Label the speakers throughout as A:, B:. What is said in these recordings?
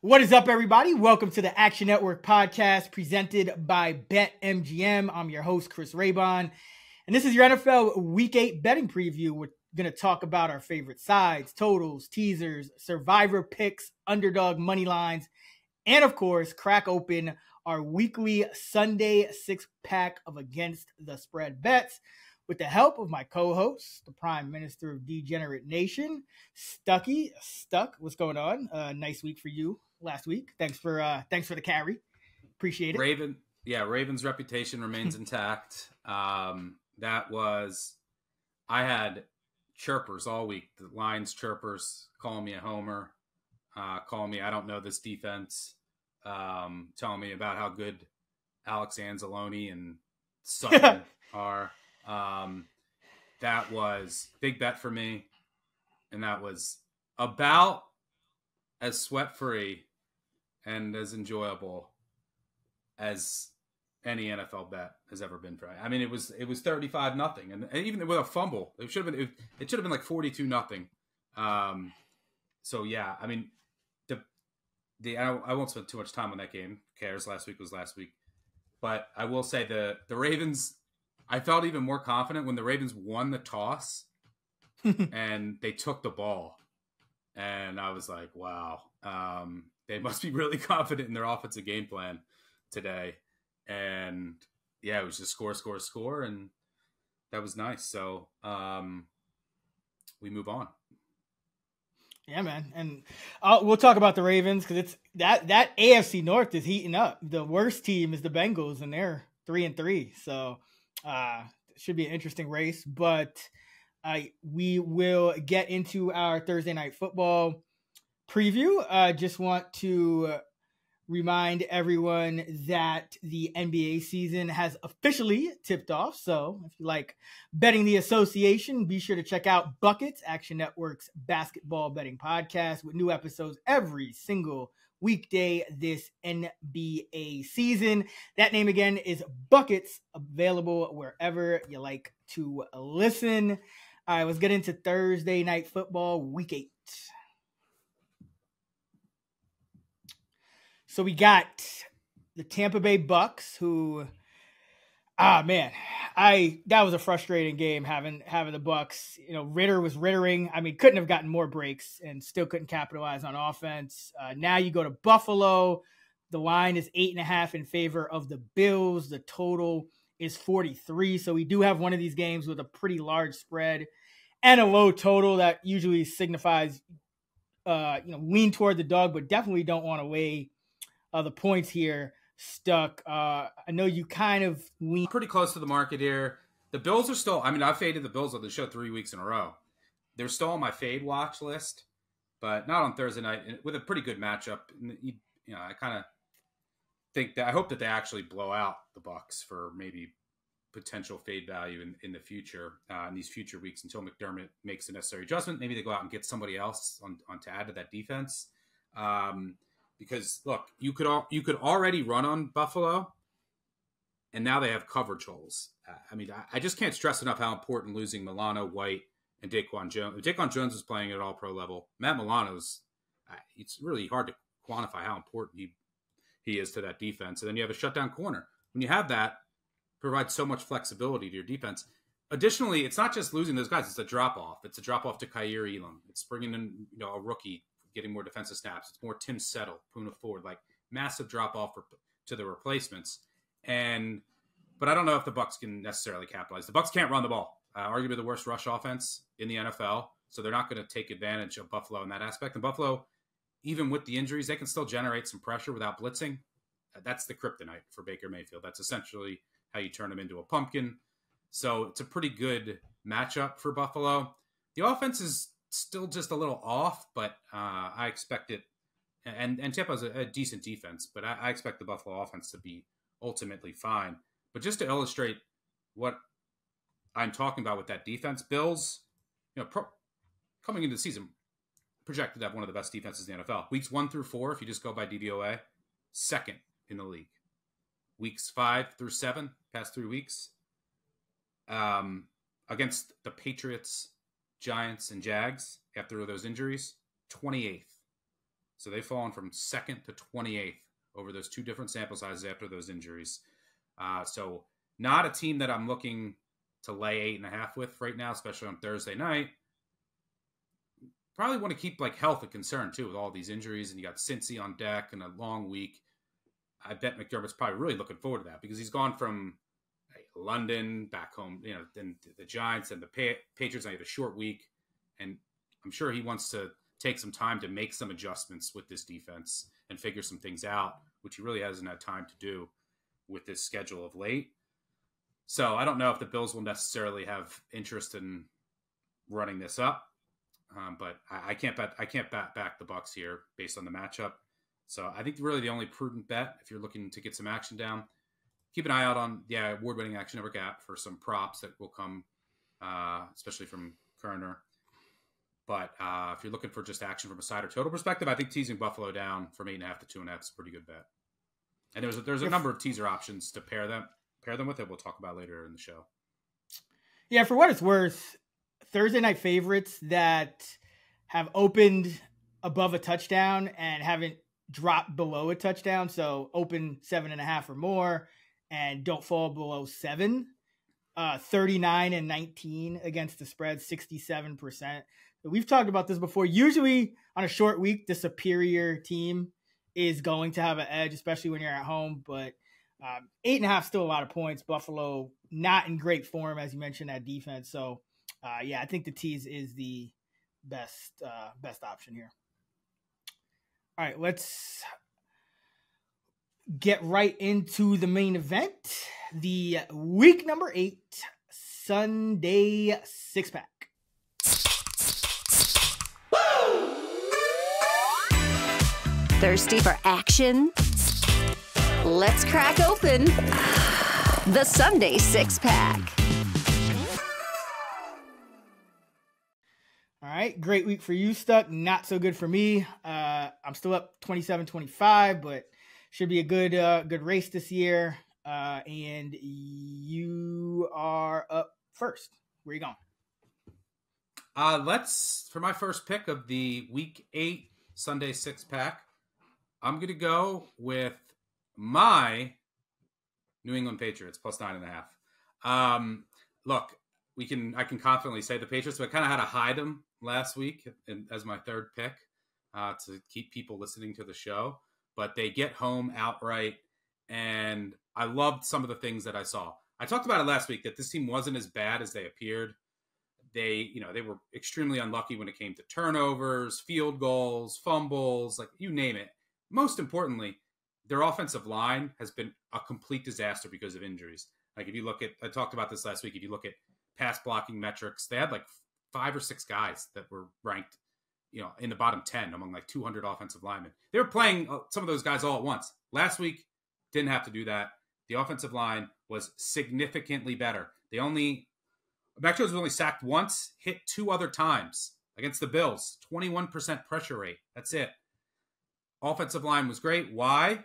A: What is up, everybody? Welcome to the Action Network podcast presented by BetMGM. I'm your host, Chris Raybon, and this is your NFL Week 8 betting preview. We're going to talk about our favorite sides, totals, teasers, survivor picks, underdog money lines, and of course, crack open our weekly Sunday six-pack of Against the Spread bets with the help of my co-host, the Prime Minister of Degenerate Nation, Stucky. Stuck, what's going on? Nice week for you last week. Thanks for the carry. Appreciate it.
B: Raven's reputation remains intact. I had chirpers all week. The Lions chirpers calling me a homer, calling me I don't know this defense, telling me about how good Alex Anzalone and Sutton are. That was big bet for me, and that was about as sweat-free and as enjoyable as any NFL bet has ever been for me. I mean, it was 35-0, and even with a fumble, it should have been like 42-0. So yeah, I mean, I won't spend too much time on that game. Who cares? Last week was last week, but I will say the Ravens. I felt even more confident when the Ravens won the toss and they took the ball. And I was like, wow, they must be really confident in their offensive game plan today. And yeah, it was just score. And that was nice. So we move on.
A: Yeah, man. And we'll talk about the Ravens because it's that AFC North is heating up. The worst team is the Bengals, and they're 3-3. So should be an interesting race, but we will get into our Thursday night football preview. Just want to remind everyone that the NBA season has officially tipped off. So if you like betting the association, be sure to check out Buckets, Action Network's basketball betting podcast, with new episodes every single weekday this NBA season. That name again is Buckets, available wherever you like to listen. All right, let's get into Thursday night football, week 8. So we got the Tampa Bay Bucks, who, that was a frustrating game having the Bucks. You know, Ritter was rittering. I mean, couldn't have gotten more breaks and still couldn't capitalize on offense. Now you go to Buffalo. The line is 8.5 in favor of the Bills. The total is 43. So we do have one of these games with a pretty large spread and a low total that usually signifies, lean toward the dog, but definitely don't want to weigh the points here. Stuck. I know you kind of lean
B: pretty close to the market here. The Bills are still, I faded the Bills on the show 3 weeks in a row. They're still on my fade watch list, but not on Thursday night with a pretty good matchup. I kind of think that I hope that they actually blow out the Bucks for maybe potential fade value in the future, in these future weeks until McDermott makes the necessary adjustment. Maybe they go out and get somebody else on to add to that defense. Because look, you could already run on Buffalo, and now they have coverage holes. I just can't stress enough how important losing Milano, White, and Daquan Jones. If Daquan Jones is playing at all-pro level, Matt Milano's. It's really hard to quantify how important he is to that defense. And then you have a shutdown corner. When you have that, it provides so much flexibility to your defense. Additionally, it's not just losing those guys; it's a drop-off. It's a drop-off to Kaiir Elam. It's bringing in a rookie, getting more defensive snaps. It's more Tim Settle, Poona Ford, like massive drop off to the replacements. But I don't know if the Bucs can necessarily capitalize. The Bucs can't run the ball. Arguably the worst rush offense in the NFL. So they're not going to take advantage of Buffalo in that aspect. And Buffalo, even with the injuries, they can still generate some pressure without blitzing. That's the kryptonite for Baker Mayfield. That's essentially how you turn him into a pumpkin. So it's a pretty good matchup for Buffalo. The offense is still just a little off, but I expect it. And Tampa's a decent defense, but I expect the Buffalo offense to be ultimately fine. But just to illustrate what I'm talking about with that defense, Bills, coming into the season, projected to have one of the best defenses in the NFL. Weeks 1 through 4, if you just go by DVOA, second in the league. Weeks 5 through 7, past 3 weeks, against the Patriots, Giants, and Jags after those injuries, 28th. So they've fallen from 2nd to 28th over those 2 different sample sizes after those injuries. So not a team that I'm looking to lay 8.5 with right now, especially on Thursday night. Probably want to keep like health a concern too with all these injuries, and you got Cincy on deck and a long week. I bet McDermott's probably really looking forward to that because he's gone from London back home, then the Giants and the Patriots. I had a short week, and I'm sure he wants to take some time to make some adjustments with this defense and figure some things out, which he really hasn't had time to do with this schedule of late. So I don't know if the Bills will necessarily have interest in running this up, but I can't bet back the Bucs here based on the matchup. So I think really the only prudent bet, if you're looking to get some action down, keep an eye out on the award-winning Action Network app for some props that will come, especially from Kerner. But if you're looking for just action from a side or total perspective, I think teasing Buffalo down from 8.5 to 2.5 is a pretty good bet. And there's a number of teaser options to pair them with that we'll talk about later in the show.
A: Yeah, for what it's worth, Thursday night favorites that have opened above a touchdown and haven't dropped below a touchdown, so open 7.5 or more and don't fall below 7, 39-19 against the spread, 67%. We've talked about this before. Usually on a short week, the superior team is going to have an edge, especially when you're at home. But 8.5 still a lot of points. Buffalo not in great form, as you mentioned, that defense. So, I think the tease is the best option here. All right, let's get right into the main event. The week number 8 Sunday 6-pack.
C: Thirsty for action? Let's crack open the Sunday 6-pack.
A: All right, great week for you, Stuck. Not so good for me. I'm still up 27-25, but should be a good race this year. And you are up first. Where you going?
B: For my first pick of the week 8 Sunday 6-pack, I'm going to go with my New England Patriots plus 9.5. Look, I can confidently say the Patriots, but I kind of had to hide them last week as my third pick to keep people listening to the show. But they get home outright, and I loved some of the things that I saw. I talked about it last week that this team wasn't as bad as they appeared. They were extremely unlucky when it came to turnovers, field goals, fumbles, like you name it. Most importantly, their offensive line has been a complete disaster because of injuries. Like if you look at, I talked about this last week, if you look at pass blocking metrics, they had like 5 or 6 guys that were ranked, in the bottom 10 among like 200 offensive linemen. They were playing some of those guys all at once. Last week, didn't have to do that. The offensive line was significantly better. Mac Jones was only sacked once, hit 2 other times against the Bills. 21% pressure rate. That's it. Offensive line was great. Why?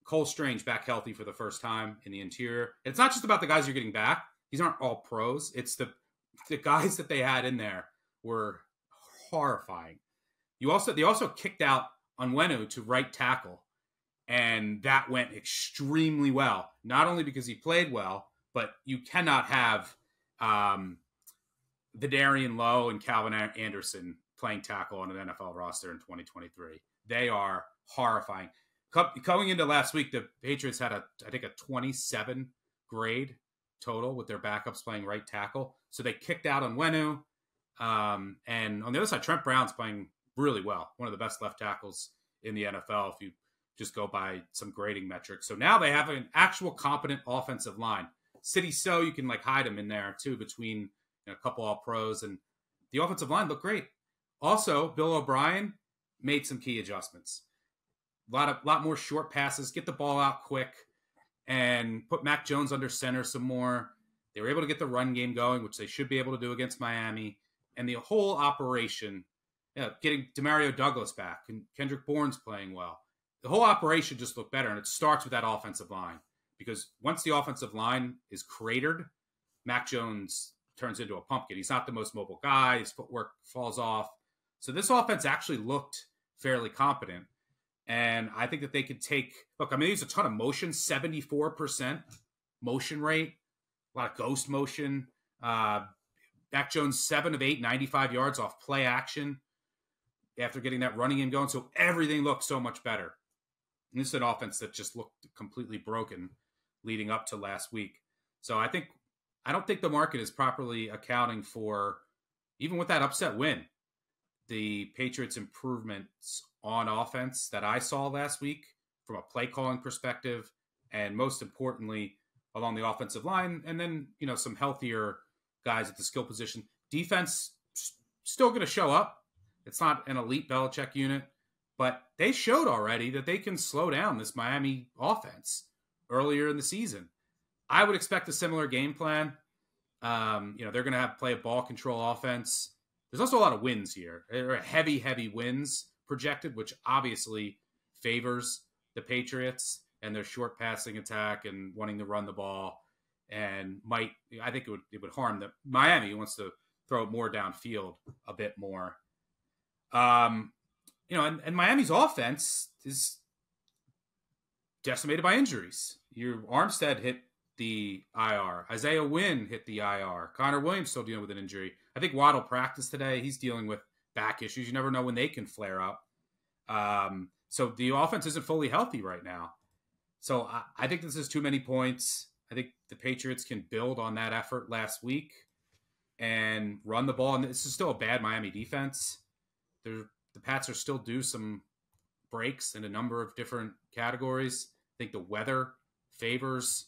B: Cole Strange back healthy for the first time in the interior. It's not just about the guys you're getting back. These aren't all pros. It's the guys that they had in there were horrifying. They also kicked out Onwenu to right tackle, and that went extremely well. Not only because he played well, but you cannot have Vidarian Lowe and Calvin Anderson playing tackle on an NFL roster in 2023. They are horrifying. Going into last week, the Patriots had I think a 27 grade total with their backups playing right tackle. So they kicked out Onwenu. And on the other side, Trent Brown's playing really well. One of the best left tackles in the NFL if you just go by some grading metrics. So now they have an actual competent offensive line. City So, you can like hide him in there too between a couple all pros, and the offensive line looked great. Also, Bill O'Brien made some key adjustments. A lot more short passes, get the ball out quick, and put Mac Jones under center some more. They were able to get the run game going, which they should be able to do against Miami. And the whole operation, getting Demario Douglas back and Kendrick Bourne's playing well. The whole operation just looked better, and it starts with that offensive line. Because once the offensive line is cratered, Mac Jones turns into a pumpkin. He's not the most mobile guy. His footwork falls off. So this offense actually looked fairly competent. And I think that they could take, look, I mean, there's a ton of motion, 74% motion rate, a lot of ghost motion. Mac Jones, 7 of 8, 95 yards off play action after getting that running game going. So everything looked so much better. And this is an offense that just looked completely broken leading up to last week. So I don't think the market is properly accounting for, even with that upset win, the Patriots' improvements on offense that I saw last week from a play calling perspective, and most importantly, along the offensive line, and then, some healthier guys at the skill position. Defense still going to show up. It's not an elite Belichick unit, but they showed already that they can slow down this Miami offense earlier in the season. I would expect a similar game plan. They're going to play a ball control offense. There's also a lot of wins here. There are heavy wins projected, which obviously favors the Patriots and their short passing attack and wanting to run the ball, and I think it would harm the Miami wants to throw it more downfield a bit more. And Miami's offense is decimated by injuries. Your Armstead hit the IR. Isaiah Wynn hit the IR. Connor Williams still dealing with an injury. I think Waddle practiced today. He's dealing with back issues. You never know when they can flare up. So the offense isn't fully healthy right now. So I think this is too many points. I think the Patriots can build on that effort last week and run the ball. And this is still a bad Miami defense. The Pats are still due some breaks in a number of different categories. I think the weather favors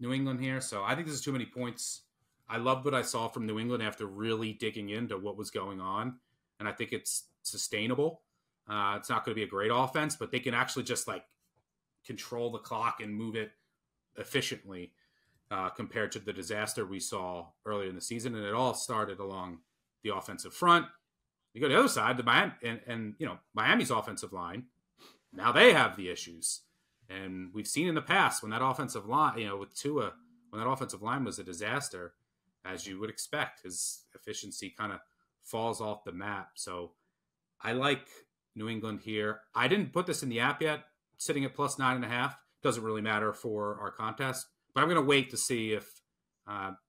B: New England here. So I think this is too many points. I loved what I saw from New England after really digging into what was going on. And I think it's sustainable. It's not going to be a great offense, but they can actually just control the clock and move it efficiently compared to the disaster we saw earlier in the season. And it all started along the offensive front. You go to the other side, the Miami, and Miami's offensive line. Now they have the issues, and we've seen in the past when that offensive line, with Tua, when that offensive line was a disaster, as you would expect, his efficiency kind of falls off the map. So I like New England here. I didn't put this in the app yet, sitting at plus 9.5. Doesn't really matter for our contest, but I'm going to wait to see if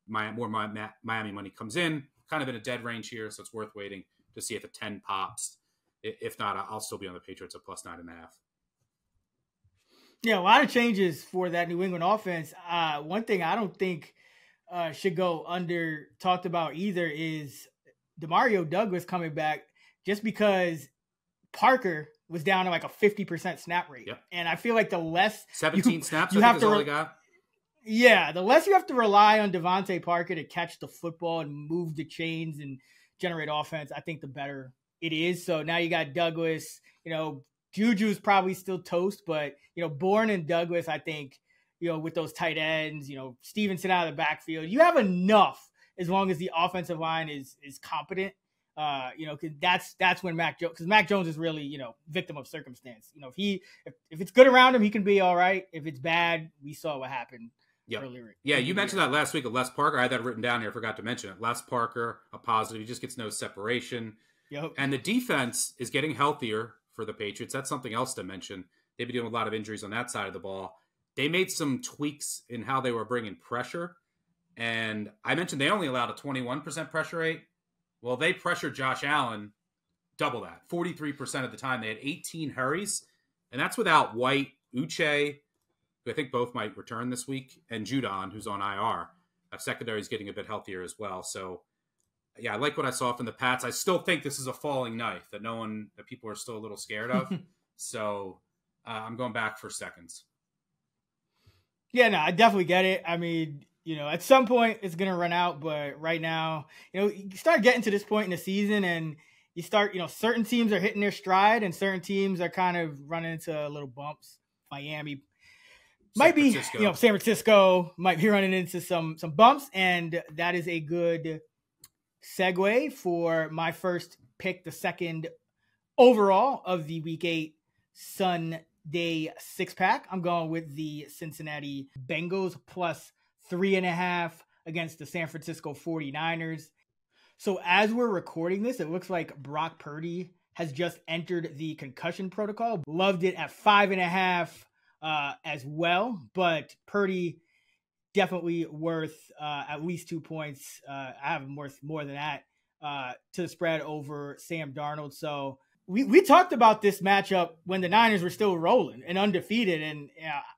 B: more Miami money comes in. Kind of in a dead range here, so it's worth waiting to see if a 10 pops. If not, I'll still be on the Patriots at plus 9.5.
A: Yeah, a lot of changes for that New England offense. One thing I don't think should go under talked about either is Demario Douglas coming back, just because Parker was down to a 50% snap rate.
B: Yep.
A: And I feel like the less
B: 17 snaps, I think is all he got.
A: Yeah, the less you have to rely on Devontae Parker to catch the football and move the chains and generate offense, I think the better it is. So now you got Douglas, Juju's probably still toast, but, Bourne and Douglas, I think, with those tight ends, Stevenson out of the backfield, you have enough as long as the offensive line is competent. Cause that's when because Mac Jones is really, victim of circumstance. If it's good around him, he can be all right. If it's bad, we saw what happened.
B: Yep.
A: Earlier.
B: Yeah, you mentioned that last week of Les Parker. I had that written down here. I forgot to mention it. Les Parker, a positive. He just gets no separation.
A: Yep.
B: And the defense is getting healthier for the Patriots. That's something else to mention. They've been dealing with a lot of injuries on that side of the ball. They made some tweaks in how they were bringing pressure. And I mentioned they only allowed a 21% pressure rate. Well, they pressured Josh Allen double that, 43% of the time. They had 18 hurries. And that's without White, Uche, who I think both might return this week, and Judon, who's on IR. Secondary is getting a bit healthier as well. So, yeah, I like what I saw from the Pats. I still think this is a falling knife that people are still a little scared of. So I'm going back for seconds.
A: Yeah, no, I definitely get it. I mean, at some point it's going to run out, but right now, you start getting to this point in the season and you start, certain teams are hitting their stride and certain teams are kind of running into little bumps. Miami might be, San Francisco might be running into some bumps, and that is a good segue for my first pick, the second overall of the Week 8 Sunday 6-pack. I'm going with the Cincinnati Bengals plus 3.5 against the San Francisco 49ers. So as we're recording this, it looks like Brock Purdy has just entered the concussion protocol. Loved it at 5.5 as well, but Purdy definitely worth at least 2 points. I have him worth more than that to the spread over Sam Darnold. So we talked about this matchup when the Niners were still rolling and undefeated. And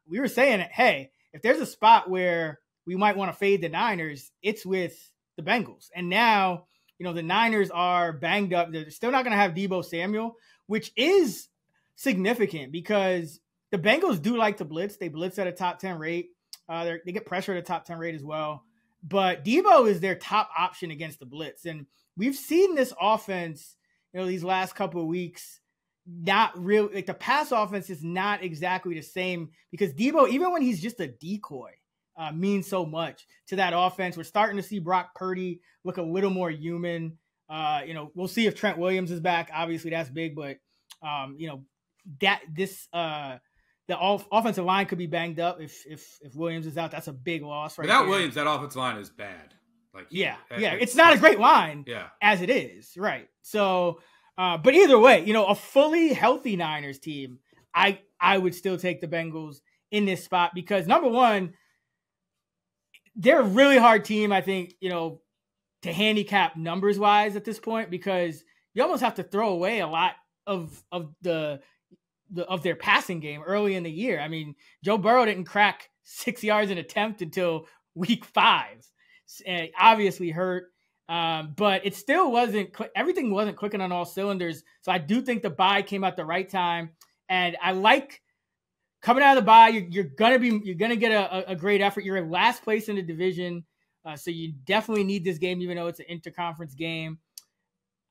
A: we were saying, hey, if there's a spot where we might want to fade the Niners, it's with the Bengals. And now, the Niners are banged up. They're still not going to have Deebo Samuel, which is significant because the Bengals do like to blitz. They blitz at a top 10 rate. They get pressure at a top 10 rate as well. But Deebo is their top option against the blitz. And we've seen this offense, these last couple of weeks, not real. Like the pass offense is not exactly the same because Deebo, even when he's just a decoy, means so much to that offense. We're starting to see Brock Purdy look a little more human. We'll see if Trent Williams is back. Obviously, that's big, but the offensive line could be banged up if Williams is out. That's a big loss right
B: Without Williams, that offensive line is bad.
A: It's not a great line as it is, right? So, but either way, a fully healthy Niners team, I would still take the Bengals in this spot because number one, they're a really hard team, I think, to handicap numbers wise at this point because you almost have to throw away a lot of their passing game early in the year. I mean, Joe Burrow didn't crack 6 yards an attempt until week 5. And obviously hurt, but it still wasn't. Everything wasn't clicking on all cylinders. So I do think the bye came at the right time, and I like coming out of the bye. You're gonna get a great effort. You're in last place in the division, so you definitely need this game, even though it's an interconference game.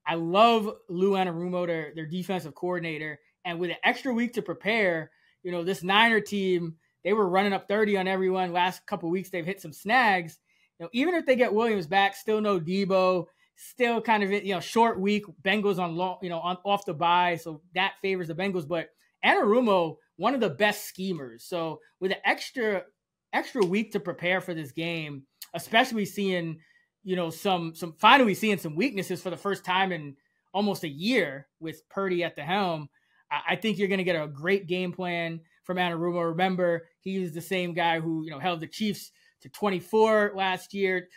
A: I love Lou Anarumo, their defensive coordinator, and with an extra week to prepare, this Niner team, they were running up 30 on everyone. Last couple of weeks, they've hit some snags. Even if they get Williams back, still no Deebo, still kind of short week. Bengals on off the bye, so that favors the Bengals. But Anarumo, one of the best schemers. So with an extra week to prepare for this game, especially seeing finally seeing some weaknesses for the first time in almost a year with Purdy at the helm, I think you're going to get a great game plan from Anarumo. Remember, he was the same guy who held the Chiefs to 24 last year,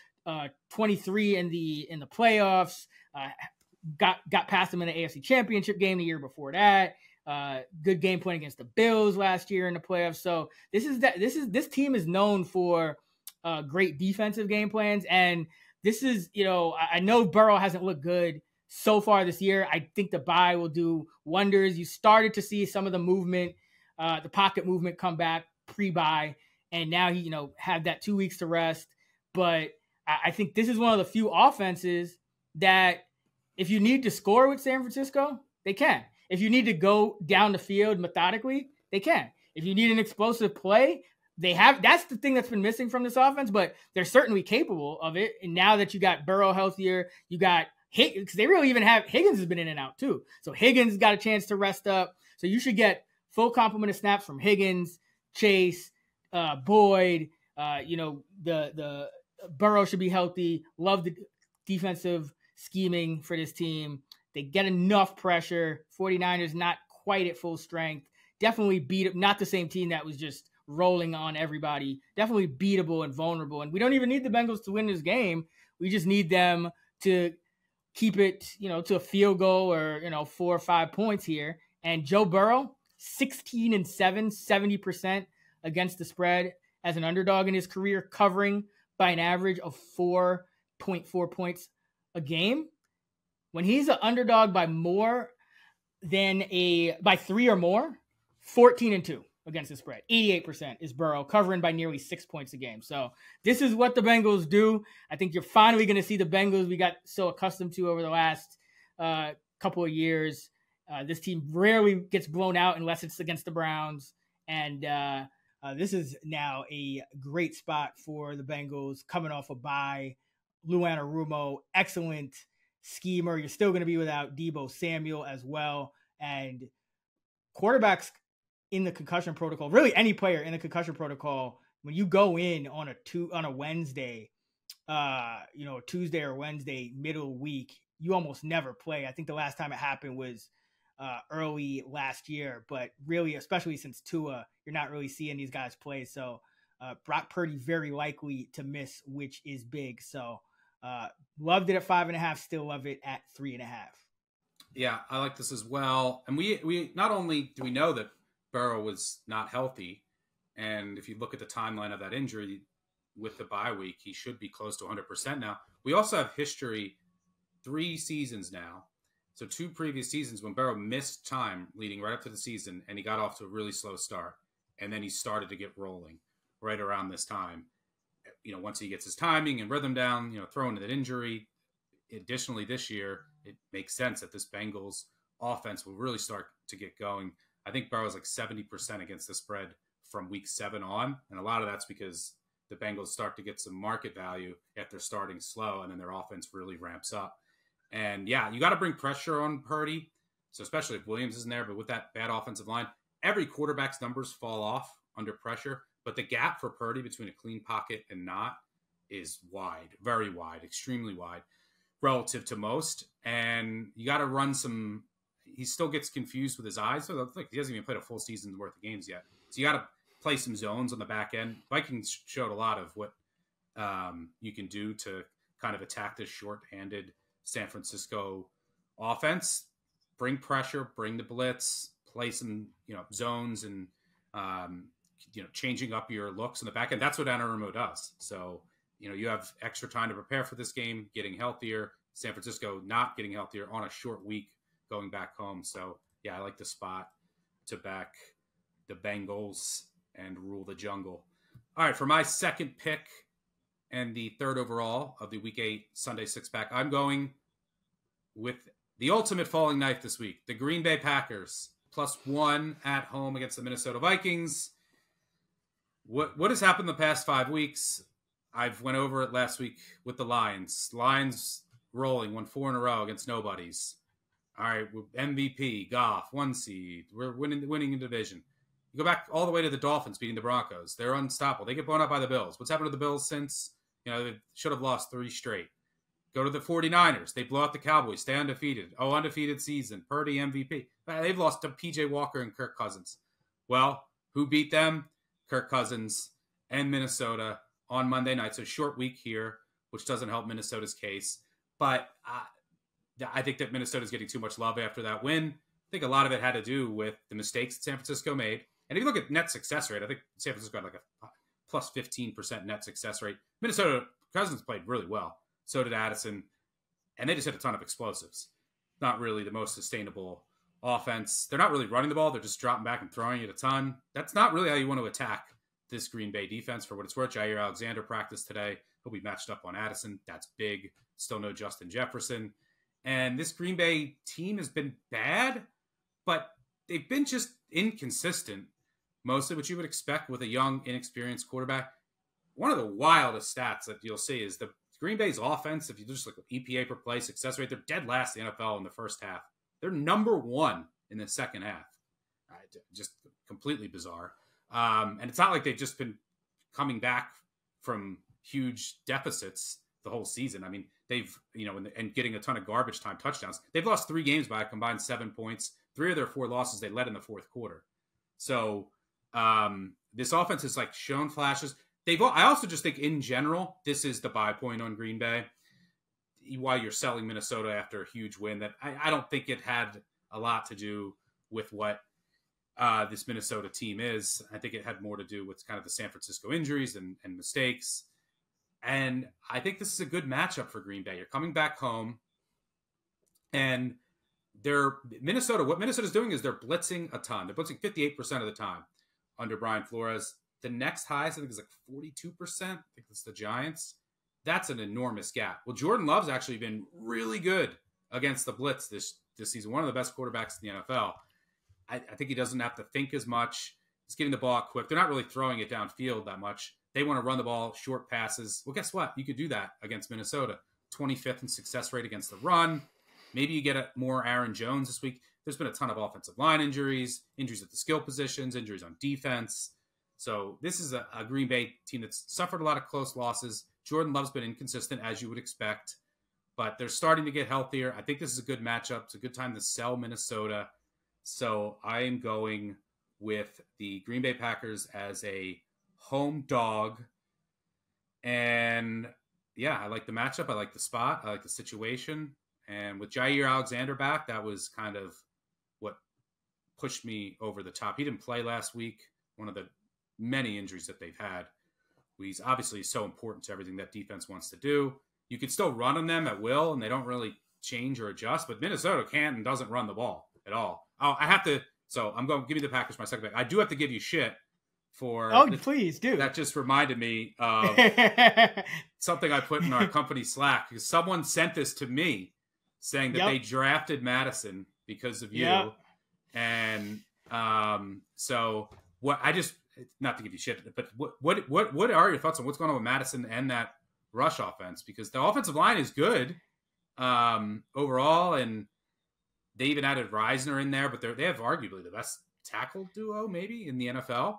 A: 23 in the playoffs. Got past them in the AFC Championship game the year before that. Good game plan against the Bills last year in the playoffs. So this team is known for great defensive game plans, and this is I know Burrow hasn't looked good so far this year. I think the bye will do wonders. You started to see some of the movement, the pocket movement come back pre-bye. And now he, had that 2 weeks to rest. But I think this is one of the few offenses that if you need to score with San Francisco, they can. If you need to go down the field methodically, they can. If you need an explosive play, they have. That's the thing that's been missing from this offense, but they're certainly capable of it. And now that you got Burrow healthier, you got Higgins, because they really even have Higgins has been in and out too. So Higgins got a chance to rest up. So you should get full complement of snaps from Higgins, Chase, Boyd, the Burrow should be healthy. Love the defensive scheming for this team. They get enough pressure. 49ers not quite at full strength. Definitely beat up. Not the same team that was just rolling on everybody. Definitely beatable and vulnerable. And we don't even need the Bengals to win this game. We just need them to keep it, to a field goal or 4 or 5 points here. And Joe Burrow, 16-7, 70% against the spread as an underdog in his career, covering by an average of 4.4 points a game. When he's an underdog by by 3 or more, 14-2 against the spread. 88% is Burrow, covering by nearly 6 points a game. So this is what the Bengals do. I think you're finally going to see the Bengals we got so accustomed to over the last couple of years. This team rarely gets blown out unless it's against the Browns. And this is now a great spot for the Bengals coming off a bye. Lou Anarumo, excellent schemer. You're still going to be without Deebo Samuel as well. And quarterbacks in the concussion protocol, really any player in the concussion protocol, when you go in on a Wednesday, Tuesday or Wednesday, middle week, you almost never play. I think the last time it happened was early last year, but really, especially since Tua, you're not really seeing these guys play. So Brock Purdy very likely to miss, which is big. So loved it at 5.5, still love it at 3.5.
B: Yeah, I like this as well. And we not only do we know that Burrow was not healthy, and if you look at the timeline of that injury with the bye week, he should be close to 100% now. We also have history, 3 seasons now. So 2 previous seasons when Burrow missed time leading right up to the season, and he got off to a really slow start. And then he started to get rolling right around this time. Once he gets his timing and rhythm down, throwing that injury. Additionally, this year, it makes sense that this Bengals offense will really start to get going. I think Burrow's like 70% against the spread from week 7 on. And a lot of that's because the Bengals start to get some market value after starting slow, and then their offense really ramps up. And yeah, you got to bring pressure on Purdy. So especially if Williams isn't there, but with that bad offensive line, every quarterback's numbers fall off under pressure. But the gap for Purdy between a clean pocket and not is wide, very wide, extremely wide relative to most. And you got to run some, he still gets confused with his eyes. So like, he hasn't even played a full season's worth of games yet. So you got to play some zones on the back end. Vikings showed a lot of what you can do to kind of attack this short-handed San Francisco offense. Bring pressure, bring the blitz, play some zones, and changing up your looks in the back end. That's what Anarumo does. So you have extra time to prepare for this game, getting healthier. San Francisco not getting healthier on a short week going back home. So yeah, I like the spot to back the Bengals and rule the jungle. All right, for my second pick and the third overall of the Week 8 Sunday 6-pack, I'm going with the ultimate falling knife this week, the Green Bay Packers, +1 at home against the Minnesota Vikings. What has happened the past 5 weeks? I've went over it last week with the Lions. Lions rolling, won 4 in a row against nobodies. All right, MVP, Goff, 1 seed. We're winning the division. You go back all the way to the Dolphins beating the Broncos. They're unstoppable. They get blown up by the Bills. What's happened to the Bills since? They should have lost 3 straight. Go to the 49ers. They blow out the Cowboys. Stay undefeated. Undefeated season. Purdy MVP. They've lost to P.J. Walker and Kirk Cousins. Well, who beat them? Kirk Cousins and Minnesota on Monday night. So short week here, which doesn't help Minnesota's case. But I think that Minnesota's getting too much love after that win. I think a lot of it had to do with the mistakes that San Francisco made. And if you look at net success rate, I think San Francisco had like a plus 15% net success rate. Minnesota, Cousins played really well. So did Addison. And they just hit a ton of explosives. Not really the most sustainable offense. They're not really running the ball. They're just dropping back and throwing it a ton. That's not really how you want to attack this Green Bay defense. For what it's worth, Jair Alexander practiced today. He'll be matched up on Addison. That's big. Still no Justin Jefferson. And this Green Bay team has been bad, but they've been just inconsistent. Mostly what you would expect with a young, inexperienced quarterback. One of the wildest stats that you'll see is the Green Bay's offense. If you just look at EPA per play, success rate, they're dead last in the NFL in the first half. They're number 1 in the second half. Just completely bizarre. And it's not like they've just been coming back from huge deficits the whole season. I mean, they've, and getting a ton of garbage time touchdowns. They've lost 3 games by a combined 7 points. 3 of their 4 losses they led in the fourth quarter. So this offense has like shown flashes. I also just think in general, this is the buy point on Green Bay. While you're selling Minnesota after a huge win, that I don't think it had a lot to do with what this Minnesota team is. I think it had more to do with kind of the San Francisco injuries and mistakes. And I think this is a good matchup for Green Bay. You're coming back home, and what Minnesota's doing is they're blitzing a ton. They're blitzing 58% of the time under Brian Flores. The next highest, I think, is like 42%. I think it's the Giants. That's an enormous gap. Well, Jordan Love's actually been really good against the blitz this season. One of the best quarterbacks in the NFL. I think he doesn't have to think as much. He's getting the ball quick. They're not really throwing it downfield that much. They want to run the ball, short passes. Well, guess what? You could do that against Minnesota. 25th in success rate against the run. Maybe you get more Aaron Jones this week. There's been a ton of offensive line injuries at the skill positions, injuries on defense. So this is a Green Bay team that's suffered a lot of close losses. Jordan Love's been inconsistent, as you would expect, but they're starting to get healthier. I think this is a good matchup. It's a good time to sell Minnesota. So I am going with the Green Bay Packers as a home dog. And yeah, I like the matchup. I like the spot. I like the situation. And with Jair Alexander back, that was kind of what pushed me over the top. He didn't play last week, one of the many injuries that they've had. He's obviously so important to everything that defense wants to do. You could still run on them at will, and they don't really change or adjust. But Minnesota can't and doesn't run the ball at all. Oh, I have to. So I'm going to give you the Packers my second pick. I do have to give you shit for.
A: Oh, please do.
B: That just reminded me of something I put in our company Slack, because someone sent this to me saying that they drafted Madison because of you.
A: Yep.
B: And so what I just, not to give you shit, but what are your thoughts on what's going on with Madison and that rush offense? Because the offensive line is good overall, and they even added Reisner in there, but they have arguably the best tackle duo maybe in the NFL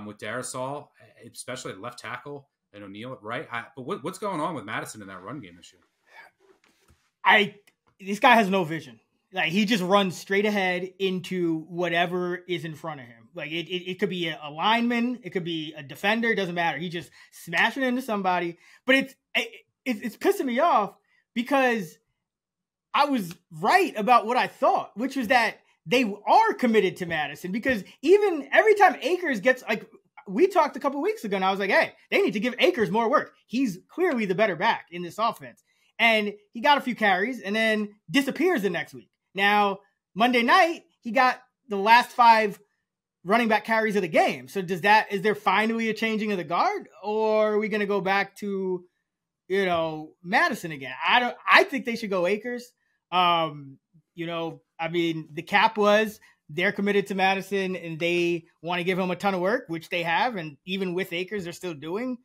B: with Darisaw, especially at left tackle, and O'Neal at right. But what's going on with Madison in that run game this year?
A: This guy has no vision. Like, he just runs straight ahead into whatever is in front of him. Like, it could be a lineman, it could be a defender, it doesn't matter. He just smashing into somebody. But it's pissing me off because I was right about what I thought, which was that they are committed to Madison, because even every time Akers gets, like, we talked a couple weeks ago and I was like, hey, they need to give Akers more work. He's clearly the better back in this offense. And he got a few carries and then disappears the next week. Now, Monday night, he got the last 5 running back carries of the game. So is there finally a changing of the guard, or are we going to go back to, Madison again? I think they should go Akers. I mean, the cap was they're committed to Madison and they want to give him a ton of work, which they have. And even with Akers, they're still doing.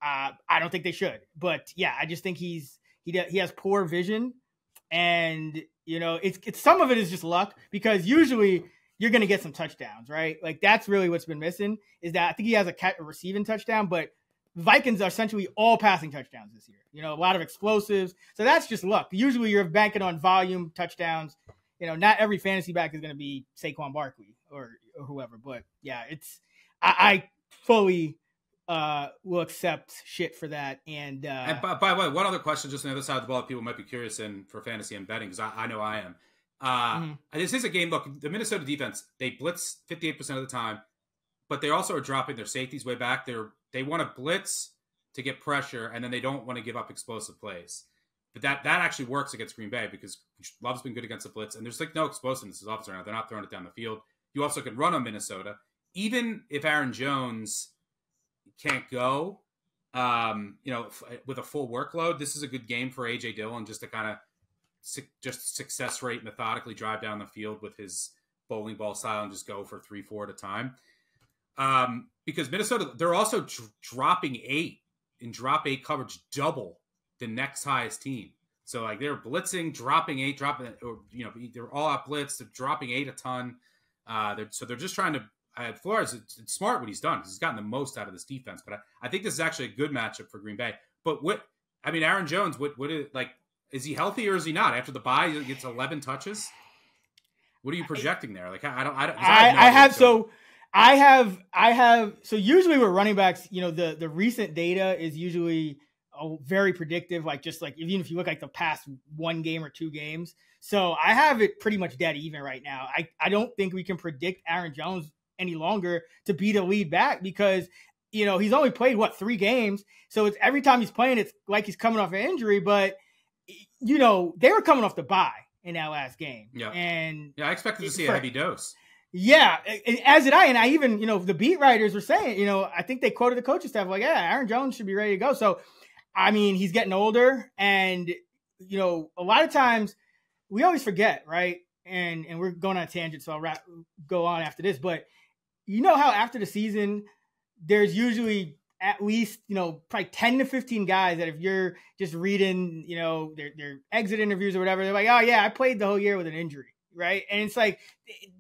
A: I don't think they should, but yeah, I just think he has poor vision, and it's some of it is just luck, because usually you're going to get some touchdowns, right? Like, that's really what's been missing, is that I think he has a receiving touchdown, but Vikings are essentially all passing touchdowns this year. A lot of explosives. So that's just luck. Usually you're banking on volume touchdowns. Not every fantasy back is going to be Saquon Barkley or whoever, but yeah, I fully will accept shit for that. And
B: by the way, one other question, just on the other side of the ball, people might be curious in for fantasy and betting, because I know I am. This is a game. Look, the Minnesota defense, they blitz 58% of the time, but they also are dropping their safeties way back. They want to blitz to get pressure, and then they don't want to give up explosive plays. But that actually works against Green Bay, because Love's been good against the blitz, and there's like no explosiveness as offense right now. They're not throwing it down the field. You also can run on Minnesota, even if Aaron Jones can't go, with a full workload. This is a good game for AJ Dillon, just to kind of just success rate, methodically drive down the field with his bowling ball style and just go for 3-4 at a time. Because Minnesota, they're also dropping 8 in drop 8 coverage, double the next highest team. So like, they're blitzing, dropping 8, they're all out blitz, they're dropping 8 a ton. They're just trying to. Flores, it's smart what he's done, because he's gotten the most out of this defense. But I think this is actually a good matchup for Green Bay. But Aaron Jones, is he healthy or is he not? After the bye, he gets 11 touches. What are you projecting there? Like, I have. So usually with running backs, the recent data is usually very predictive. Like, just like, even if you look like the past 1 game or 2 games. So I have it pretty much dead even right now. I don't think we can predict Aaron Jones any longer to be the lead back, because he's only played 3 games, so it's every time he's playing, it's like he's coming off an injury. But they were coming off the bye in that last game, and I expected to see a heavy dose.
A: Yeah, as did I. And I even the beat writers were saying, I think they quoted the coaching staff like, yeah, Aaron Jones should be ready to go. So I mean, he's getting older, and a lot of times we always forget, right? And we're going on a tangent, so I'll go on after this, but how after the season, there's usually at least, probably 10 to 15 guys that if you're just reading, their exit interviews or whatever, they're like, oh yeah, I played the whole year with an injury, right? And it's like,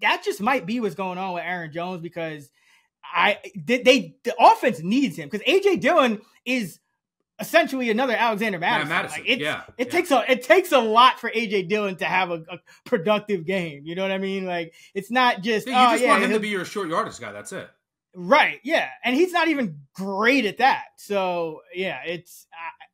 A: that just might be what's going on with Aaron Jones, because the offense needs him, because AJ Dillon is essentially another Alexander Madison.
B: Madison.
A: Like it takes a lot for AJ Dillon to have a productive game. You know what I mean? Like it's not just
B: you want him to be your short yardage guy. That's it.
A: Right. Yeah. And he's not even great at that. So yeah, it's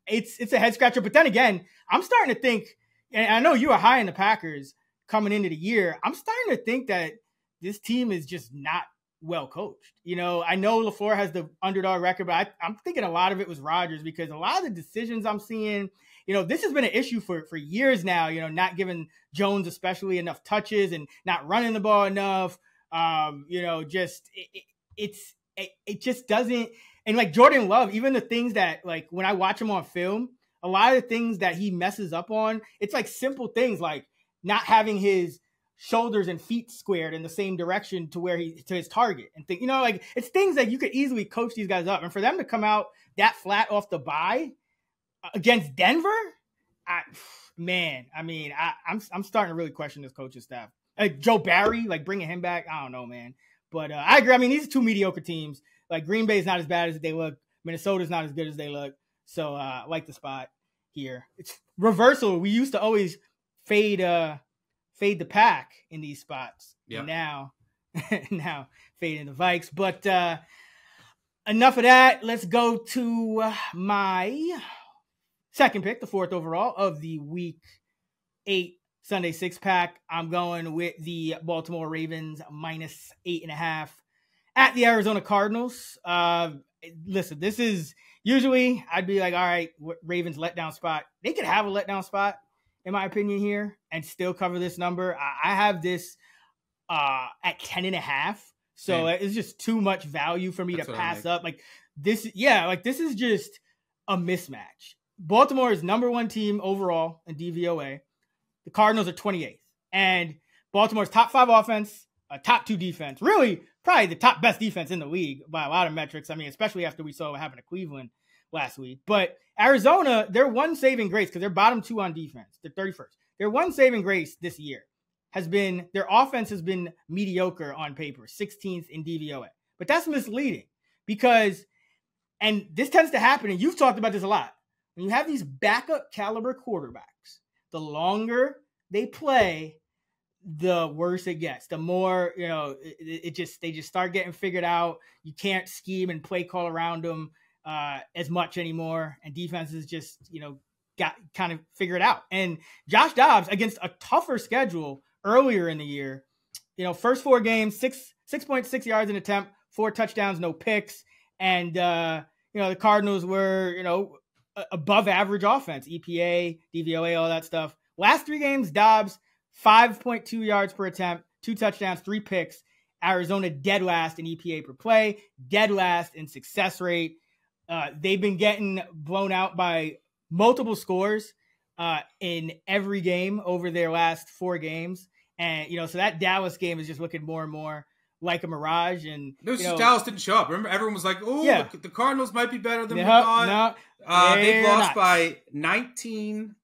A: a head scratcher. But then again, I'm starting to think, and I know you were high in the Packers coming into the year. I'm starting to think that this team is just not well coached. You know, I know LaFleur has the underdog record, but I'm thinking a lot of it was Rodgers, because a lot of the decisions I'm seeing, you know, this has been an issue for years now, you know, not giving Jones especially enough touches and not running the ball enough. You know, just it just doesn't. And like Jordan Love, even the things that, like, when I watch him on film, a lot of the things that he messes up on, it's like simple things like not having his shoulders and feet squared in the same direction to his target, and think, you know, like it's things that you could easily coach these guys up. And for them to come out that flat off the bye against Denver, I'm starting to really question this coaching staff. Joe Barry, like bringing him back, I don't know, man. But I agree. I mean, these are two mediocre teams. Like Green Bay's not as bad as they look. Minnesota's not as good as they look. So I like the spot here. It's reversal. We used to always fade the pack in these spots. Yeah. Now fading the Vikes. But enough of that. Let's go to my second pick, the fourth overall of the Week 8 Sunday 6-pack. I'm going with the Baltimore Ravens -8.5 at the Arizona Cardinals. Listen, this is usually I'd be like, all right, Ravens letdown spot. They could have a letdown spot, in my opinion, here and still cover this number. I have this at 10.5. So it's just too much value for me to pass up. Like this is just a mismatch. Baltimore is number 1 team overall in DVOA. The Cardinals are 28th. And Baltimore's top 5 offense, top 2 defense. Really, probably the top best defense in the league by a lot of metrics. I mean, especially after we saw what happened to Cleveland last week. But Arizona, their one saving grace, because they're bottom 2 on defense, they're 31st. Their one saving grace this year has been their offense has been mediocre on paper, 16th in DVOA. But that's misleading because, and this tends to happen, and you've talked about this a lot, when you have these backup caliber quarterbacks, the longer they play, the worse it gets. The more, you know, they just start getting figured out. You can't scheme and play call around them as much anymore. And defenses just, you know, got kind of figured out. And Josh Dobbs against a tougher schedule earlier in the year, you know, first 4 games, 6.6 yards an attempt, 4 touchdowns, no picks. And, you know, the Cardinals were, you know, above average offense, EPA, DVOA, all that stuff. Last 3 games, Dobbs, 5.2 yards per attempt, 2 touchdowns, 3 picks. Arizona dead last in EPA per play, dead last in success rate. They've been getting blown out by multiple scores in every game over their last 4 games. And, you know, so that Dallas game is just looking more and more like a mirage. And
B: Dallas didn't show up. Remember, everyone was like, "Oh, yeah, the Cardinals might be better than we thought." No, they've lost by 19,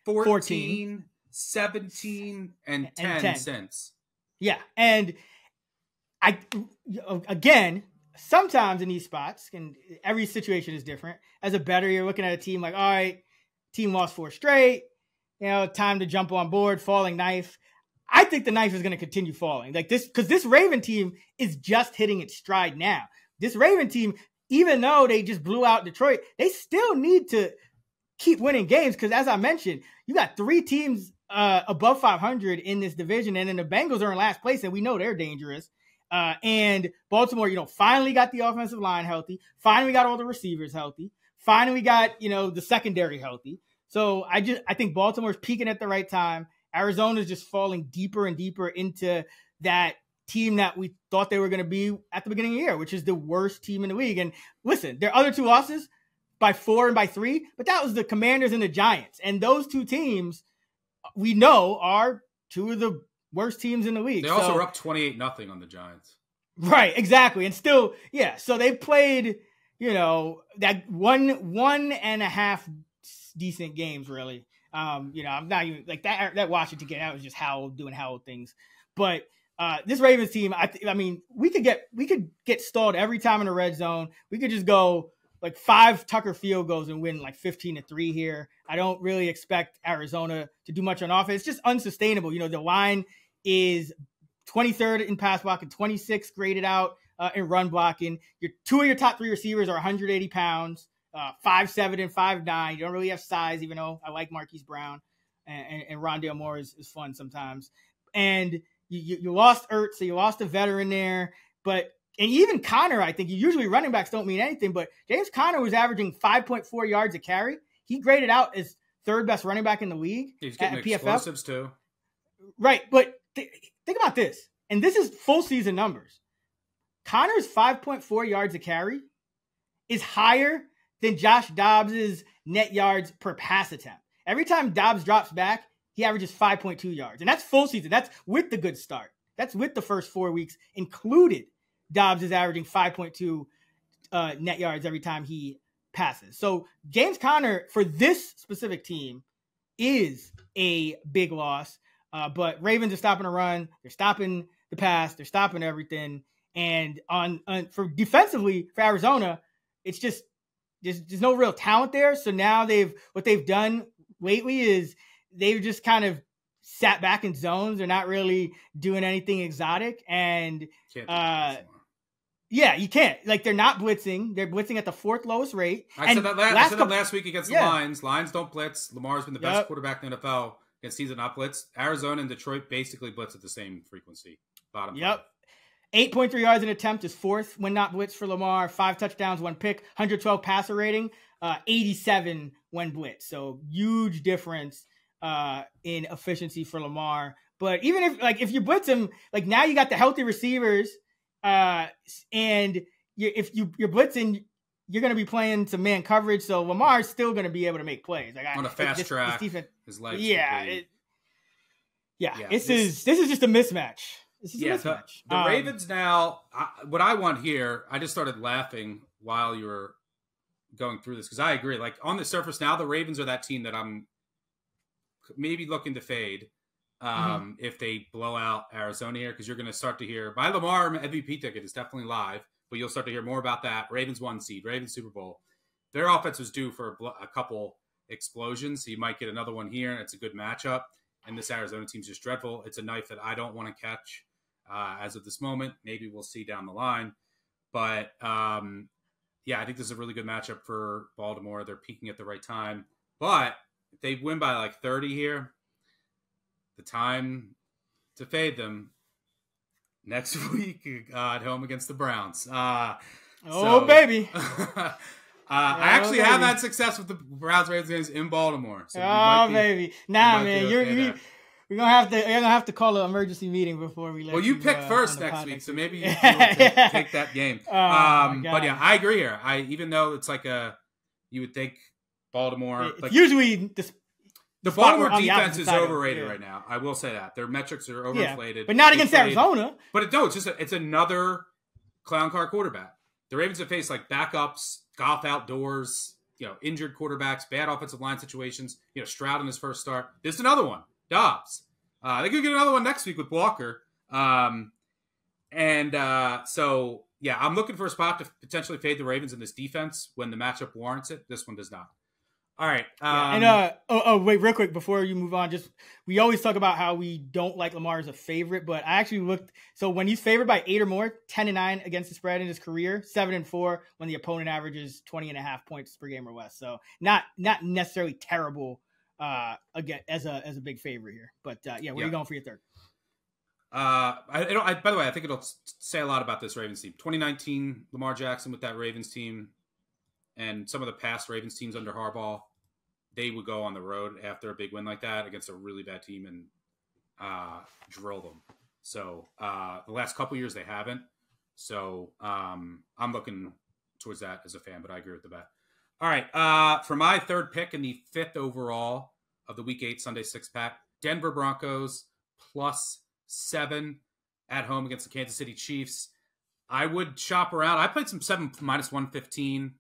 B: 14, 17, and 10 since.
A: Yeah, and again, sometimes in these spots, and every situation is different. As a bettor, you're looking at a team like, all right, team lost 4 straight. You know, time to jump on board. Falling knife. I think the knife is going to continue falling like this because this Raven team is just hitting its stride now. This Raven team, even though they just blew out Detroit, they still need to keep winning games because, as I mentioned, you got 3 teams above 500 in this division, and then the Bengals are in last place, and we know they're dangerous. And Baltimore, you know, finally got the offensive line healthy, finally got all the receivers healthy, finally got, you know, the secondary healthy. So I think Baltimore's peaking at the right time. Arizona's just falling deeper and deeper into that team that we thought they were going to be at the beginning of the year, which is the worst team in the league. And listen, their other 2 losses by 4 and by 3, but that was the Commanders and the Giants. And those 2 teams we know are 2 of the worst teams in the league.
B: They also were up 28-0 on the Giants.
A: Right, exactly. And still, yeah, so they played, you know, that one and a half decent games, really. You know, I'm not even like that Washington game, that was just Howell doing Howell things. But this Ravens team, I mean, we could get stalled every time in the red zone. We could just go like 5 Tucker field goals and win like 15-3 here. I don't really expect Arizona to do much on offense. It's just unsustainable. The line is 23rd in pass blocking, 26th graded out in run blocking. Two of your top 3 receivers are 180 pounds, 5'7" and 5'9". You don't really have size, even though I like Marquise Brown and Rondale Moore is fun sometimes. And you lost Ertz, so you lost a veteran there. And even Connor, I think usually running backs don't mean anything, but James Conner was averaging 5.4 yards a carry. He graded out as 3rd best running back in the league.
B: He's getting
A: at PFF.
B: Explosives too.
A: Right, but think about this, and this is full season numbers. Connor's 5.4 yards a carry is higher than Josh Dobbs's net yards per pass attempt. Every time Dobbs drops back, he averages 5.2 yards, and that's full season. That's with the good start. That's with the first 4 weeks included. Dobbs is averaging 5.2 net yards every time he passes. So James Conner for this specific team is a big loss. But Ravens are stopping the run. They're stopping the pass. They're stopping everything. And for defensively for Arizona, it's just there's no real talent there. So now what they've done lately is they've just kind of sat back in zones. They're not really doing anything exotic. And yeah, you can't. Like, they're not blitzing. They're blitzing at the 4th lowest rate.
B: I said that last week against the Lions. Lions don't blitz. Lamar's been the best quarterback in the NFL against teams that not blitz. Arizona and Detroit basically blitz at the same frequency. Bottom 5.
A: 8.3 yards an attempt is 4th when not blitzed for Lamar. 5 touchdowns, 1 pick, 112 passer rating, 87 when blitzed. So huge difference in efficiency for Lamar. But even if you blitz him, like, now you got the healthy receivers, and if you're blitzing, you're going to be playing some man coverage. So Lamar's still going to be able to make plays. Like,
B: on a fast track, his legs.
A: This is just a mismatch. This is a mismatch.
B: The Ravens now, what I want here, I just started laughing while you were going through this, because I agree. Like, on the surface now, the Ravens are that team that I'm maybe looking to fade if they blow out Arizona here, because you're going to start to hear my Lamar MVP ticket is definitely live, but you'll start to hear more about that. Ravens 1 seed, Ravens Super Bowl. Their offense was due for a couple explosions, so you might get another one here, and it's a good matchup. And this Arizona team's just dreadful. It's a knife that I don't want to catch as of this moment. Maybe we'll see down the line. But, I think this is a really good matchup for Baltimore. They're peaking at the right time. But if they win by like 30 here, the time to fade them next week at home against the Browns.
A: Baby.
B: I actually have had success with the Browns-Ravens games in Baltimore. So
A: baby. Nah, man. We're gonna have to call an emergency meeting before we let
B: you pick first next week, so maybe you take that game. But yeah, I agree here. Even though it's like you would think Baltimore.
A: Usually
B: the Baltimore defense is overrated right now. I will say that their metrics are overinflated,
A: but not against Arizona.
B: But it's another clown car quarterback. The Ravens have faced like backups, golf outdoors, injured quarterbacks, bad offensive line situations. Stroud in his first start. This is another one. Dobbs. They could get another one next week with Walker. So I'm looking for a spot to potentially fade the Ravens in this defense when the matchup warrants it. This one does not. All right.
A: Wait, real quick before you move on, we always talk about how we don't like Lamar as a favorite, but I actually looked. So when he's favored by 8 or more, 10-9 against the spread in his career, 7-4 when the opponent averages 20.5 points per game or less. So not necessarily terrible again as a big favorite here. But where are you going for your third?
B: By the way, I think it'll say a lot about this Ravens team. 2019, Lamar Jackson with that Ravens team, and some of the past Ravens teams under Harbaugh, they would go on the road after a big win like that against a really bad team and drill them. So the last couple years they haven't. So I'm looking towards that as a fan, but I agree with the bet. All right, for my third pick and the 5th overall of the Week 8 Sunday 6-pack, Denver Broncos +7 at home against the Kansas City Chiefs. I would shop around. I played some 7 -115.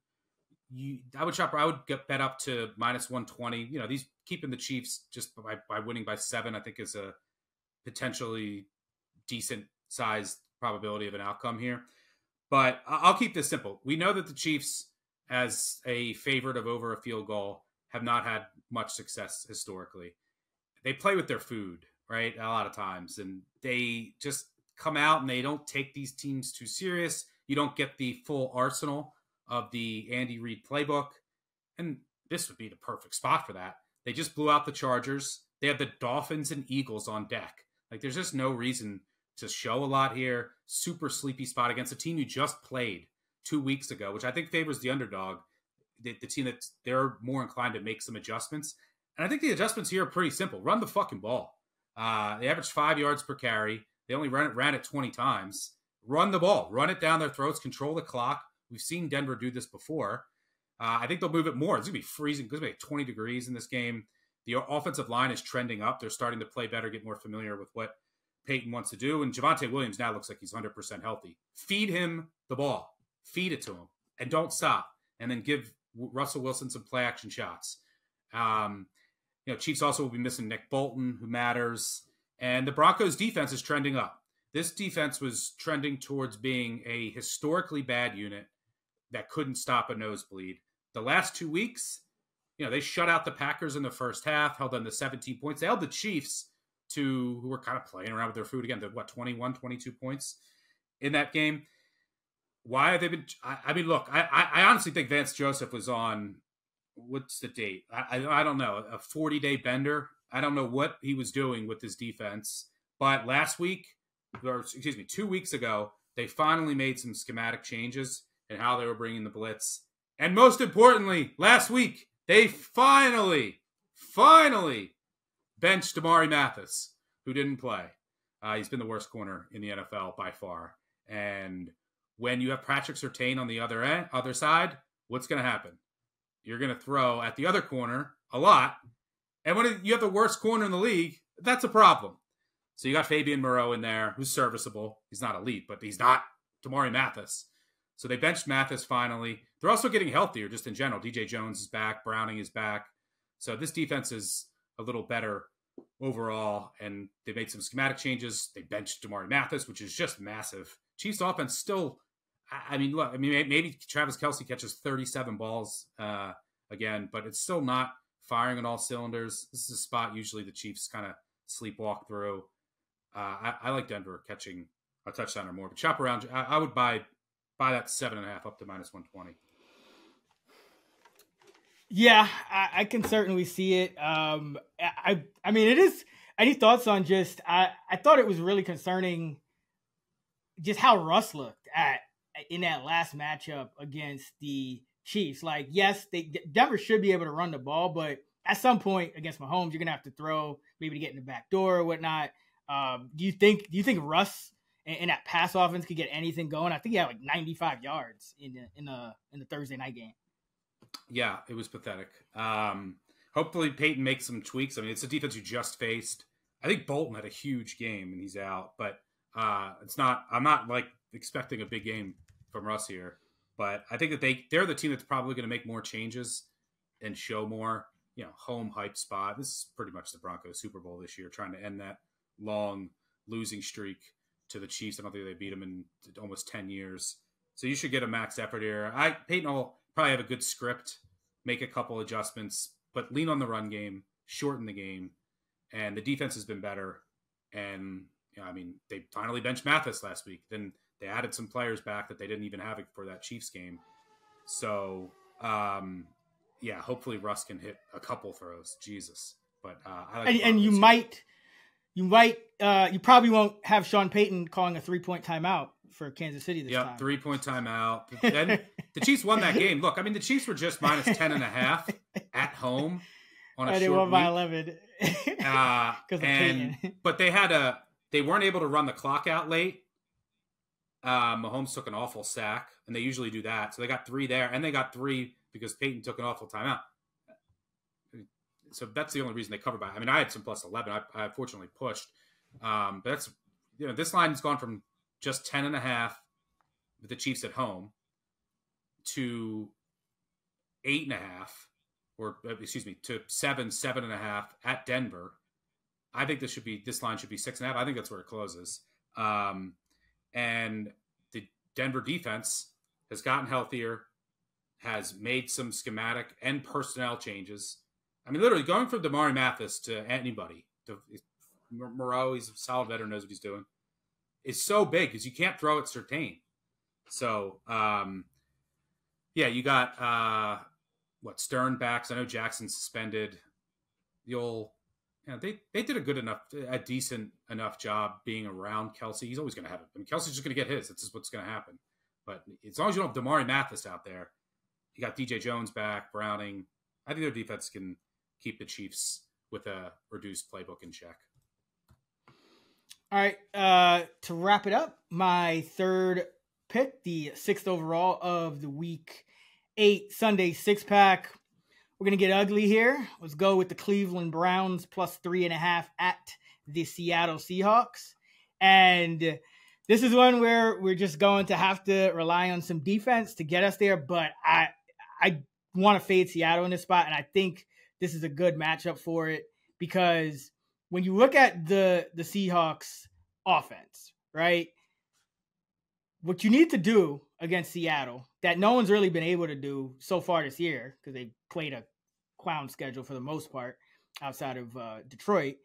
B: I would get bet up to -120. These keeping the Chiefs just by winning by 7, I think, is a potentially decent sized probability of an outcome here. But I'll keep this simple. We know that the Chiefs as a favorite of over a field goal have not had much success historically. They play with their food, right? A lot of times, and they just come out and they don't take these teams too serious. You don't get the full arsenal of the Andy Reid playbook. And this would be the perfect spot for that. They just blew out the Chargers. They have the Dolphins and Eagles on deck. Like, there's just no reason to show a lot here. Super sleepy spot against a team you just played 2 weeks ago, which I think favors the underdog, the team that they're more inclined to make some adjustments. And I think the adjustments here are pretty simple. Run the fucking ball. They averaged 5 yards per carry. They only ran it 20 times. Run the ball. Run it down their throats. Control the clock. We've seen Denver do this before. I think they'll move it more. It's going to be freezing. It's going to be like 20 degrees in this game. The offensive line is trending up. They're starting to play better, get more familiar with what Peyton wants to do. And Javonte Williams now looks like he's 100% healthy. Feed him the ball. Feed it to him. And don't stop. And then give Russell Wilson some play action shots. Chiefs also will be missing Nick Bolton, who matters. And the Broncos defense is trending up. This defense was trending towards being a historically bad unit that couldn't stop a nosebleed. The last 2 weeks, they shut out the Packers in the first half, held them to 17 points. They held the Chiefs who were kind of playing around with their food again, 21, 22 points in that game. Why have they been? I mean, look, I honestly think Vance Joseph was on, what's the date? I don't know, a 40-day bender. I don't know what he was doing with his defense. But 2 weeks ago, they finally made some schematic changes in how they were bringing the blitz. And most importantly, last week, they finally benched Damari Mathis, who didn't play. He's been the worst corner in the NFL by far. And when you have Patrick Surtain on the other side, what's going to happen? You're going to throw at the other corner a lot. And when you have the worst corner in the league, that's a problem. So you got Fabian Moreau in there, who's serviceable. He's not elite, but he's not Damari Mathis. So they benched Mathis finally. They're also getting healthier just in general. DJ Jones is back. Browning is back. So this defense is a little better overall, and they made some schematic changes. They benched Damari Mathis, which is just massive. Chiefs offense still, maybe Travis Kelce catches 37 balls again, but it's still not firing on all cylinders. This is a spot usually the Chiefs kind of sleepwalk through. I like Denver catching a touchdown or more, but shop around. I would buy that 7.5 up to -120.
A: Yeah, I can certainly see it. I mean, it is. Any thoughts on just? I thought it was really concerning, just how Russ looked in that last matchup against the Chiefs. Like, yes, Denver should be able to run the ball, but at some point against Mahomes, you're gonna have to throw, maybe to get in the back door or whatnot. Do you think Russ and that pass offense could get anything going? I think he had like 95 yards in the Thursday night game.
B: Yeah, it was pathetic. Hopefully Peyton makes some tweaks. I mean, it's a defense you just faced. I think Bolton had a huge game and he's out, but I'm not like expecting a big game from Russ here, but I think that they're the team that's probably going to make more changes and show more, home hype spot. This is pretty much the Broncos Super Bowl this year, trying to end that long losing streak to the Chiefs. I don't think they beat them in almost 10 years. So you should get a max effort here. Peyton will probably have a good script, make a couple adjustments, but lean on the run game, shorten the game, and the defense has been better. And they finally benched Mathis last week. Then they added some players back that they didn't even have for that Chiefs game. So, hopefully Russ can hit a couple throws. Jesus, but I like. And
A: you probably won't have Sean Payton calling a 3-point timeout for Kansas City this time.
B: 3-point timeout. Then the Chiefs won that game. Look, I mean, the Chiefs were just -10.5 at home on a short
A: they won by
B: week.
A: 11.
B: But they weren't able to run the clock out late. Mahomes took an awful sack, and they usually do that. So they got 3 there, and they got 3 because Peyton took an awful timeout. So that's the only reason they covered by. I mean, I had some +11. I fortunately pushed. But that's, this line's gone from just 10.5 with the Chiefs at home to 8.5, to 7.5 at Denver. I think this line should be 6.5. I think that's where it closes. And the Denver defense has gotten healthier, has made some schematic and personnel changes. I mean, literally going from Damari Mathis to anybody, to Moreau, he's a solid veteran, knows what he's doing, is so big because you can't throw at Surtain. So, you got Stern backs. I know Jackson's suspended. They did a decent enough job being around Kelsey. He's always going to have it. I mean, Kelsey's just going to get his. That's just what's going to happen. But as long as you don't have Damari Mathis out there, you got DJ Jones back, Browning. I think their defense can keep the Chiefs with a reduced playbook in check.
A: All right. To wrap it up, my third pick, the 6th overall of the Week 8 Sunday 6-pack. We're going to get ugly here. Let's go with the Cleveland Browns plus 3.5 at the Seattle Seahawks. And this is one where we're just going to have to rely on some defense to get us there. But I want to fade Seattle in this spot. And I think this is a good matchup for it because when you look at the Seahawks offense, right? What you need to do against Seattle that no one's really been able to do so far this year because they played a clown schedule for the most part outside of Detroit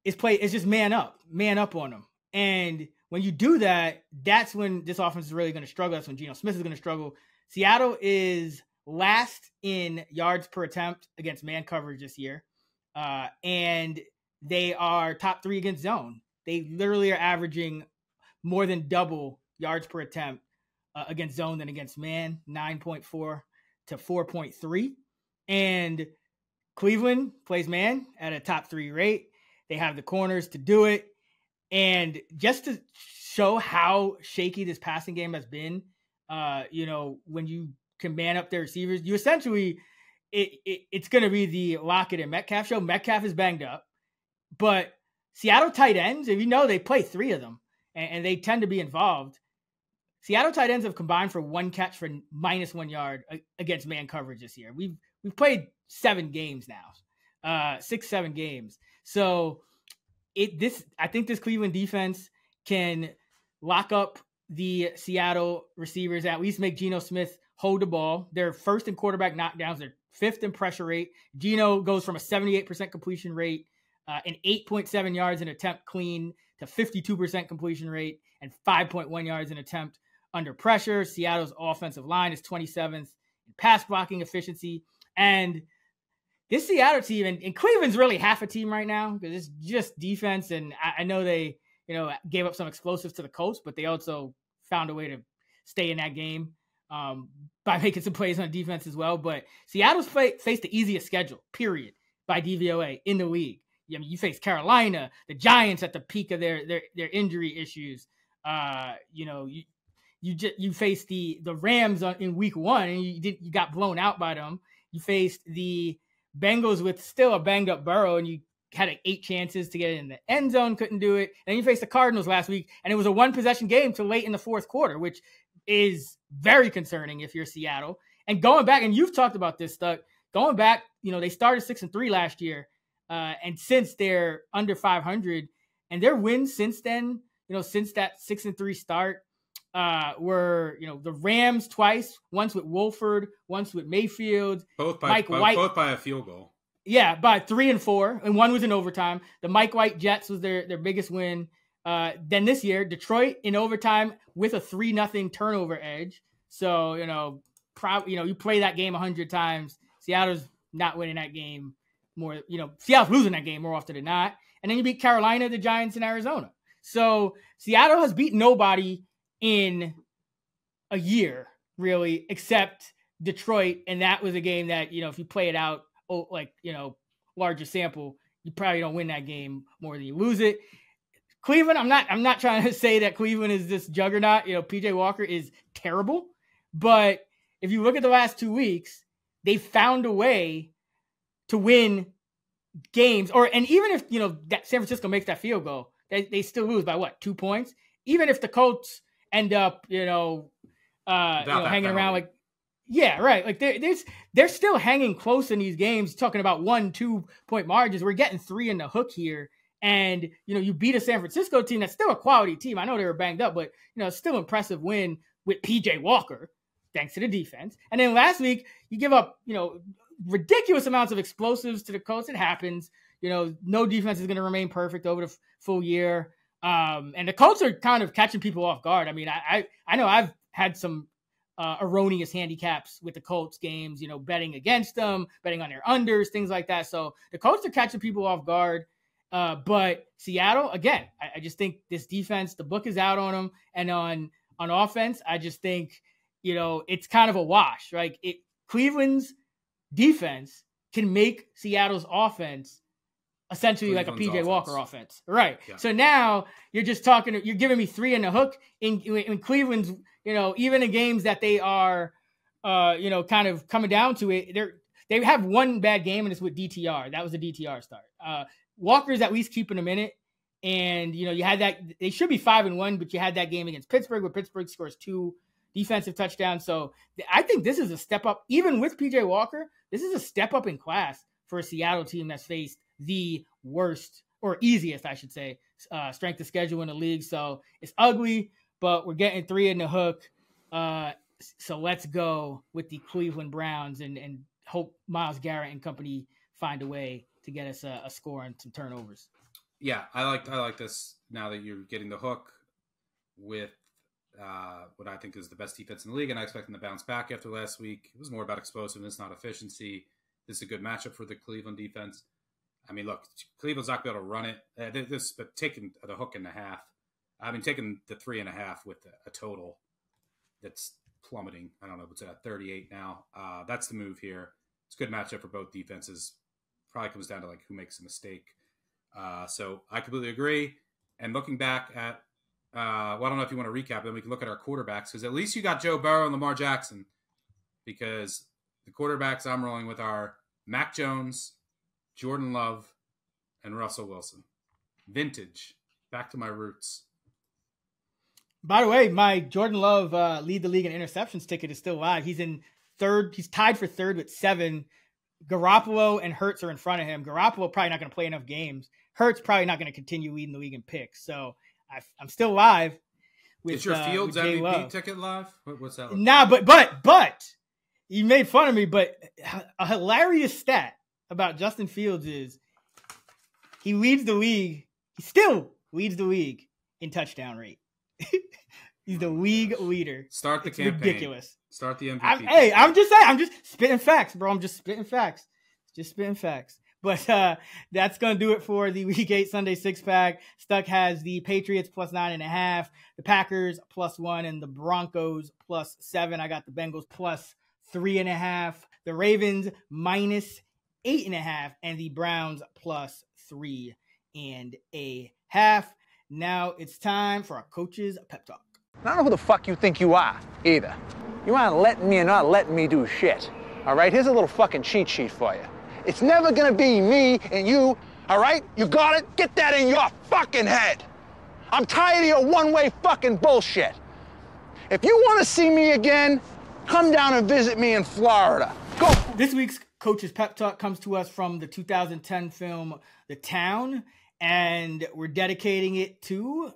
A: is just man up on them. And when you do that, that's when this offense is really going to struggle. That's when Geno Smith is going to struggle. Seattle is last in yards per attempt against man coverage this year. And they are top 3 against zone. They literally are averaging more than double yards per attempt against zone than against man, 9.4 to 4.3. And Cleveland plays man at a top 3 rate. They have the corners to do it. And just to show how shaky this passing game has been, when you can man up their receivers, you essentially, it's going to be the Lockett and Metcalf show. Metcalf is banged up, but Seattle tight ends, if you know, they play 3 of them and they tend to be involved. Seattle tight ends have combined for 1 catch for -1 yard against man coverage this year. We've played 7 games now, 6-7 games. So I think this Cleveland defense can lock up the Seattle receivers, at least make Geno Smith hold the ball. They're first in quarterback knockdowns. They're 5th in pressure rate. Geno goes from a 78% completion rate and 8.7 yards in attempt clean to 52% completion rate and 5.1 yards in attempt under pressure. Seattle's offensive line is 27th in pass blocking efficiency. And this Seattle team, and Cleveland's really half a team right now because it's just defense. And I know they, gave up some explosives to the Colts, but they also found a way to stay in that game by making some plays on defense as well. But Seattle's faced the easiest schedule, period, by DVOA in the league. I mean, you face Carolina, the Giants at the peak of their injury issues. You faced the Rams in week 1 and you got blown out by them. You faced the Bengals with still a banged up Burrow and you had 8 chances to get in the end zone, couldn't do it. And then you faced the Cardinals last week and it was a 1-possession game till late in the 4th quarter, which is very concerning if you're Seattle. And going back, and you've talked about this, Stuck, going back, they started 6-3 last year. And since they're under 500 and their wins since then, since that 6-3 start, were, the Rams twice, once with Wolford, once with Mayfield,
B: both by a field goal.
A: Yeah, by 3 and 4, and one was in overtime. The Mike White Jets was their biggest win. Then this year, Detroit in overtime with a 3-0 turnover edge. So, you play that game 100 times. Seattle's not winning that game more, Seattle's losing that game more often than not. And then you beat Carolina, the Giants, and Arizona. So Seattle has beaten nobody in a year, really, except Detroit. And that was a game that, if you play it out, larger sample, you probably don't win that game more than you lose it. Cleveland, I'm not trying to say that Cleveland is this juggernaut. PJ Walker is terrible. But if you look at the last 2 weeks, they found a way to win games. And even if, that San Francisco makes that field goal, they still lose by 2 points? Even if the Colts end up, hanging around yeah, right. They're still hanging close in these games, talking about 1-2 point margins. We're getting 3 in the hook here. And, you beat a San Francisco team that's still a quality team. I know they were banged up, but, still impressive win with PJ Walker. thanks to the defense. And then last week, you give up, ridiculous amounts of explosives to the Colts. It happens. No defense is going to remain perfect over the full year. And the Colts are kind of catching people off guard. I mean, I know I've had some erroneous handicaps with the Colts games, betting against them, betting on their unders, things like that. So the Colts are catching people off guard. But Seattle, again, I just think this defense, the book is out on them. And on offense, I just think, it's kind of a wash, right? Cleveland's defense can make Seattle's offense essentially like a PJ Walker offense. Right. Yeah. So now you're just you're giving me 3 in the hook in Cleveland's, even in games that they are, kind of coming down to it. They have one bad game and it's with DTR. That was a DTR start. Walker's at least keeping them in it. And, you had that, they should be 5-1, but you had that game against Pittsburgh where Pittsburgh scores 2 defensive touchdowns. So I think this is a step up, even with PJ Walker. This is a step up in class for a Seattle team that's faced the worst or easiest, I should say, strength of schedule in the league. So it's ugly, but we're getting 3 in the hook. So let's go with the Cleveland Browns and hope Myles Garrett and company find a way to get us a score and some turnovers.
B: Yeah, I like this now that you're getting the hook with what I think is the best defense in the league, and I expect them to bounce back after last week. It was more about explosiveness, not efficiency. This is a good matchup for the Cleveland defense. I mean, look, Cleveland's not going to be able to run it. But taking the hook and a half, taking the 3.5 with a total that's plummeting. I don't know, it's at 38 now. That's the move here. It's a good matchup for both defenses. Probably comes down to like who makes a mistake. So I completely agree. And looking back at, I don't know if you want to recap, then we can look at our quarterbacks, because at least you got Joe Burrow and Lamar Jackson, because the quarterbacks I'm rolling with are Mac Jones, Jordan Love, and Russell Wilson. Vintage. Back to my roots.
A: By the way, my Jordan Love lead the league in interceptions ticket is still live. He's in third. He's tied for third with 7. Garoppolo and Hurts are in front of him. Garoppolo probably not going to play enough games. Hurts probably not going to continue leading the league in picks. So I'm still live.
B: Is your Fields MVP ticket live? What's that?
A: Nah, but you made fun of me. But a hilarious stat about Justin Fields is he leads the league. He still leads the league in touchdown rate. He's the league leader.
B: Start the campaign.
A: Ridiculous.
B: Start the MVP.
A: I'm just saying. I'm just spitting facts, bro. I'm just spitting facts. Just spitting facts. But that's going to do it for the Week 8 Sunday 6-pack. Stuck has the Patriots plus 9.5, the Packers plus 1, and the Broncos plus 7. I got the Bengals plus 3.5, the Ravens minus 8.5, and the Browns plus 3.5. Now it's time for our coach's pep talk.
D: I don't know who the fuck you think you are, either. You aren't letting me or not letting me do shit. All right, here's a little fucking cheat sheet for you. It's never gonna be me and you, all right? You got it? Get that in your fucking head. I'm tired of your one-way fucking bullshit. If you want to see me again, come down and visit me in Florida. Go.
A: This week's coach's pep talk comes to us from the 2010 film The Town, and we're dedicating it to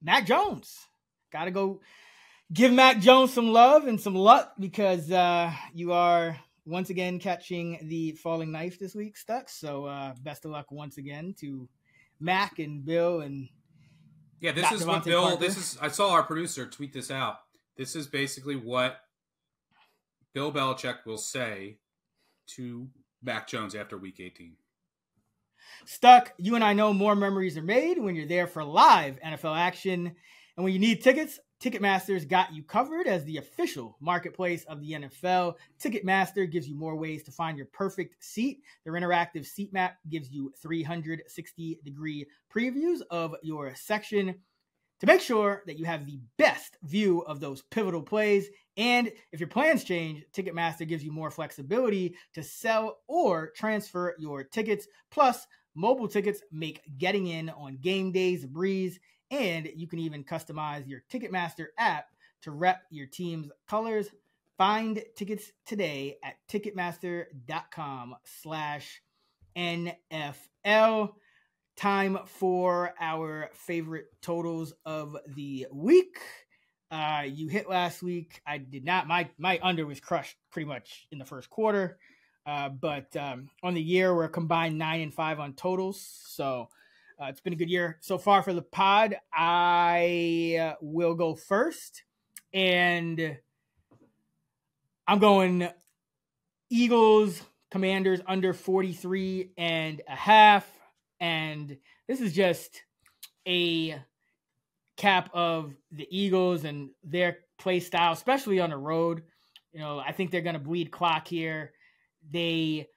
A: Mac Jones. Gotta go give Mac Jones some love and some luck, because you are once again catching the falling knife this week, Stuck. So best of luck once again to Mac and Bill and
B: this is what Bill. Parker. I saw our producer tweet this out. This is basically what Bill Belichick will say to Mac Jones after Week 18.
A: Stuck, you and I know more memories are made when you're there for live NFL action. And when you need tickets, Ticketmaster's got you covered as the official marketplace of the NFL. Ticketmaster gives you more ways to find your perfect seat. Their interactive seat map gives you 360-degree previews of your section to make sure that you have the best view of those pivotal plays. And if your plans change, Ticketmaster gives you more flexibility to sell or transfer your tickets. Plus, mobile tickets make getting in on game days a breeze. And you can even customize your Ticketmaster app to rep your team's colors. Find tickets today at Ticketmaster.com/NFL. Time for our favorite totals of the week. You hit last week. I did not. My under was crushed pretty much in the first quarter. But on the year, we're combined 9-5 on totals. So it's been a good year so far for the pod. I will go first. And I'm going Eagles, Commanders under 43.5. And this is just a cap of the Eagles and their play style, especially on the road. I think they're going to bleed clock here. They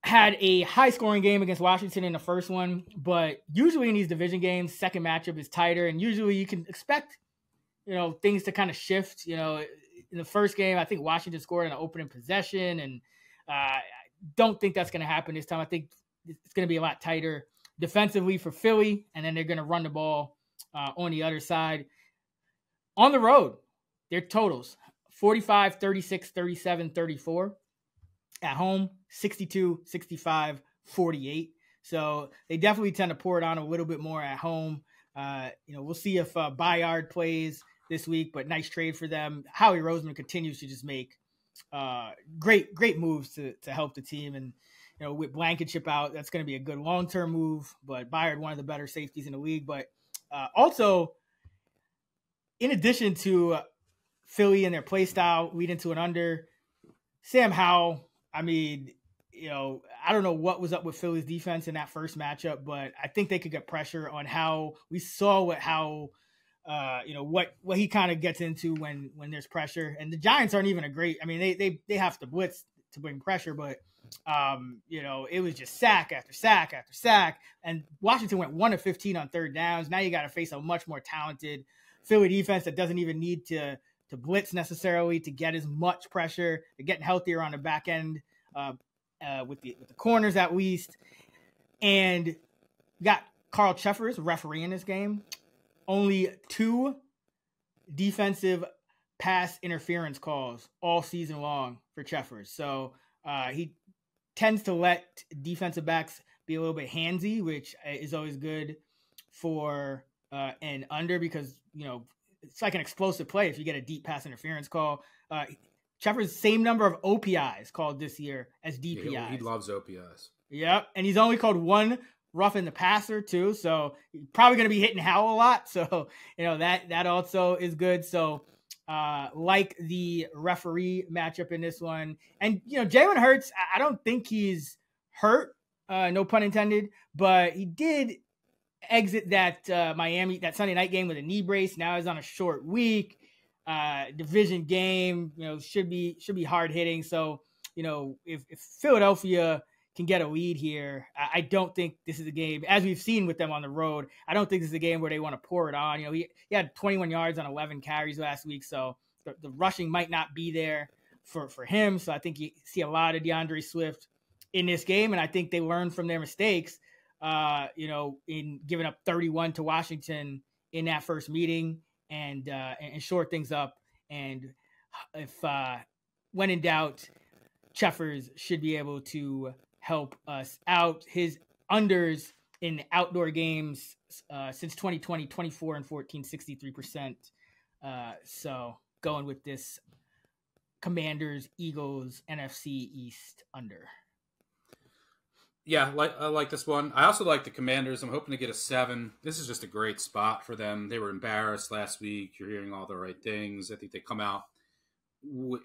A: had a high-scoring game against Washington in the first one, but usually in these division games, second matchup is tighter, and usually you can expect, things to kind of shift. In the first game, I think Washington scored in an opening possession, and I don't think that's going to happen this time. I think it's going to be a lot tighter defensively for Philly, and then they're going to run the ball on the other side. On the road, their totals, 45, 36, 37, 34. At home, 62, 65, 48. So they definitely tend to pour it on a little bit more at home. We'll see if Bayard plays this week, but nice trade for them. Howie Roseman continues to just make great moves to help the team. And, with Blankenship out, that's going to be a good long-term move. But Bayard, one of the better safeties in the league. But also, in addition to Philly and their play style leading to an under, Sam Howell, I mean, I don't know what was up with Philly's defense in that first matchup, but I think they could get pressure on how we saw what he kind of gets into when there's pressure. And the Giants aren't even they have to blitz to bring pressure, but it was just sack after sack after sack. And Washington went 1 of 15 on third downs. Now you got to face a much more talented Philly defense that doesn't even need to blitz necessarily to get as much pressure. They're getting healthier on the back end with the corners at least. And you got Carl Cheffers, referee in this game. Only 2 defensive pass interference calls all season long for Cheffers. So he tends to let defensive backs be a little bit handsy, which is always good for an under because, it's like an explosive play if you get a deep pass interference call. Cheffers, same number of OPIs called this year as DPIs.
B: Yeah, he loves OPIs.
A: Yep, and he's only called 1 roughing the passer too, so he's probably going to be hitting Howell a lot. So that also is good. So like the referee matchup in this one, and Jalen Hurts, I don't think he's hurt, no pun intended, but he did exit that that Sunday night game with a knee brace. Now he's on a short week, division game, should be hard hitting. So, if Philadelphia can get a lead here, I don't think this is a game, as we've seen with them on the road, I don't think this is a game where they want to pour it on. He had 21 yards on 11 carries last week. So the rushing might not be there for him. So I think you see a lot of DeAndre Swift in this game. And I think they learned from their mistakes, in giving up 31 to Washington in that first meeting and short things up. And if when in doubt, Cheffers should be able to help us out. His unders in outdoor games since 2020, 24 and 14, 63%. So going with this Commanders, Eagles, NFC East under.
B: Yeah, I like this one. I also like the Commanders. I'm hoping to get a 7. This is just a great spot for them. They were embarrassed last week. You're hearing all the right things. I think they come out with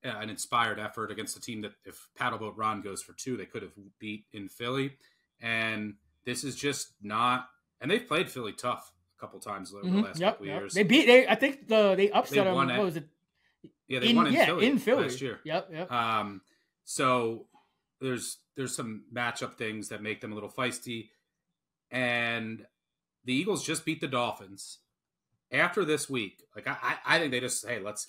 B: an inspired effort against a team that if Paddleboat Ron goes for 2, they could have beat in Philly. And this is just not – and they've played Philly tough a couple times over the last couple years.
A: I think they upset them. What was it?
B: Yeah, they won in Philly last year.
A: Yep.
B: So there's some matchup things that make them a little feisty. And the Eagles just beat the Dolphins. After this week, I think they just, hey, let's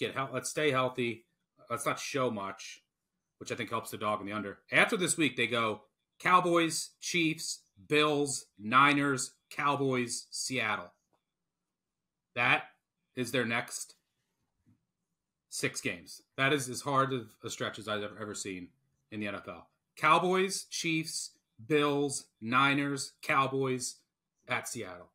B: stay healthy. Let's not show much, which I think helps the dog in the under. After this week, they go Cowboys, Chiefs, Bills, Niners, Cowboys, Seattle. That is their next 6 games. That is as hard of a stretch as I've ever seen in the NFL. Cowboys, Chiefs, Bills, Niners, Cowboys at Seattle.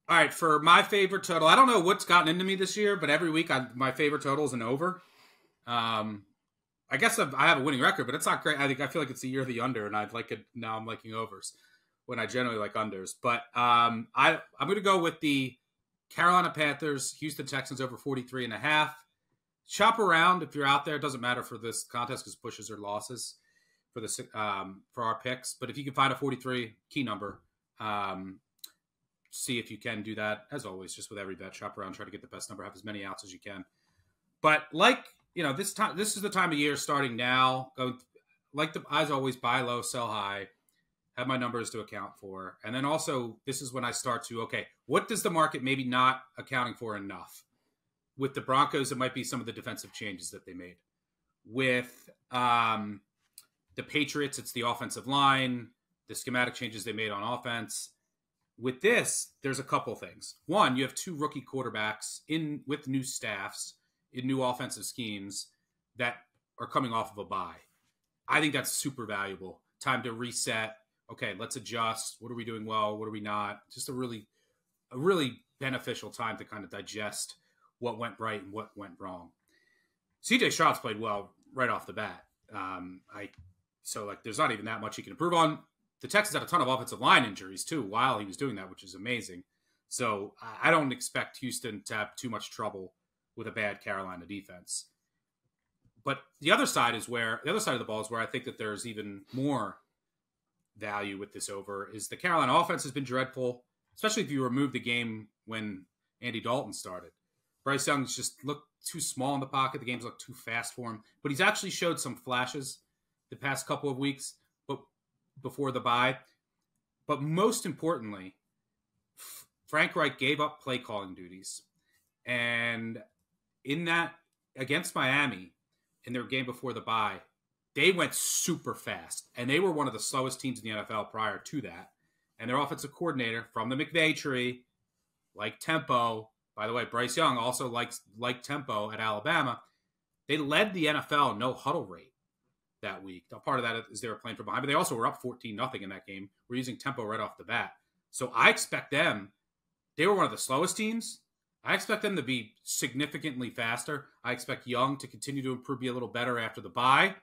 B: All right, for my favorite total, I don't know what's gotten into me this year, but every week my favorite total is an over. I guess I have a winning record, but it's not great. I feel like it's the year of the under, and now I'm liking overs when I generally like unders. But I'm going to go with the Carolina Panthers, Houston Texans over 43.5. Shop around if you're out there. It doesn't matter for this contest because pushes or losses for our picks. But if you can find a 43 key number, see if you can do that. As always, just with every bet, shop around, try to get the best number, have as many outs as you can. But this is the time of year starting now. As always, buy low, sell high, have my numbers to account for. And then also, this is when I start to, okay, what does the market maybe not accounting for enough? With the Broncos, it might be some of the defensive changes that they made. With the Patriots, it's the offensive line, the schematic changes they made on offense. With this, there's a couple things. One, you have 2 rookie quarterbacks with new staffs in new offensive schemes that are coming off of a bye. I think that's super valuable. Time to reset. Okay, let's adjust. What are we doing well? What are we not? Just a really beneficial time to kind of digest what went right and what went wrong. CJ Stroud's played well right off the bat. There's not even that much he can improve on. The Texans had a ton of offensive line injuries too while he was doing that, which is amazing. So I don't expect Houston to have too much trouble with a bad Carolina defense. But the other side of the ball is where I think that there's even more value with this over is the Carolina offense has been dreadful, especially if you remove the game when Andy Dalton started. Bryce Young's just looked too small in the pocket. The games look too fast for him. But he's actually showed some flashes the past couple of weeks before the bye. But most importantly, Frank Reich gave up play calling duties. And in that, against Miami, in their game before the bye, they went super fast. And they were one of the slowest teams in the NFL prior to that. And their offensive coordinator from the McVay tree, like tempo. By the way, Bryce Young also liked tempo at Alabama. They led the NFL no huddle rate that week. Now, part of that is they were playing from behind, but they also were up 14-0 in that game. We're using tempo right off the bat. So I expect them, they were one of the slowest teams. I expect them to be significantly faster. I expect Young to continue to improve, be a little better after the bye.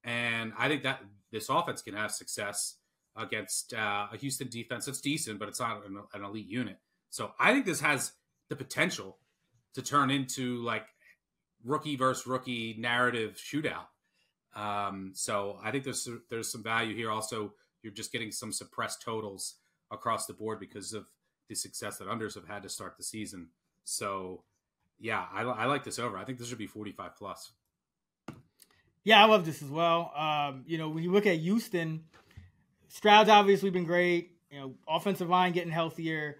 B: And I think that this offense can have success against a Houston defense that's decent, but it's not an elite unit. So I think this has the potential to turn into like rookie versus rookie narrative shootout. So I think there's some value here. Also, you're just getting some suppressed totals across the board because of the success that unders have had to start the season. So yeah, I like this over. I think this should be 45 plus.
A: Yeah, I love this as well. When you look at Houston, Stroud's obviously been great. Offensive line getting healthier.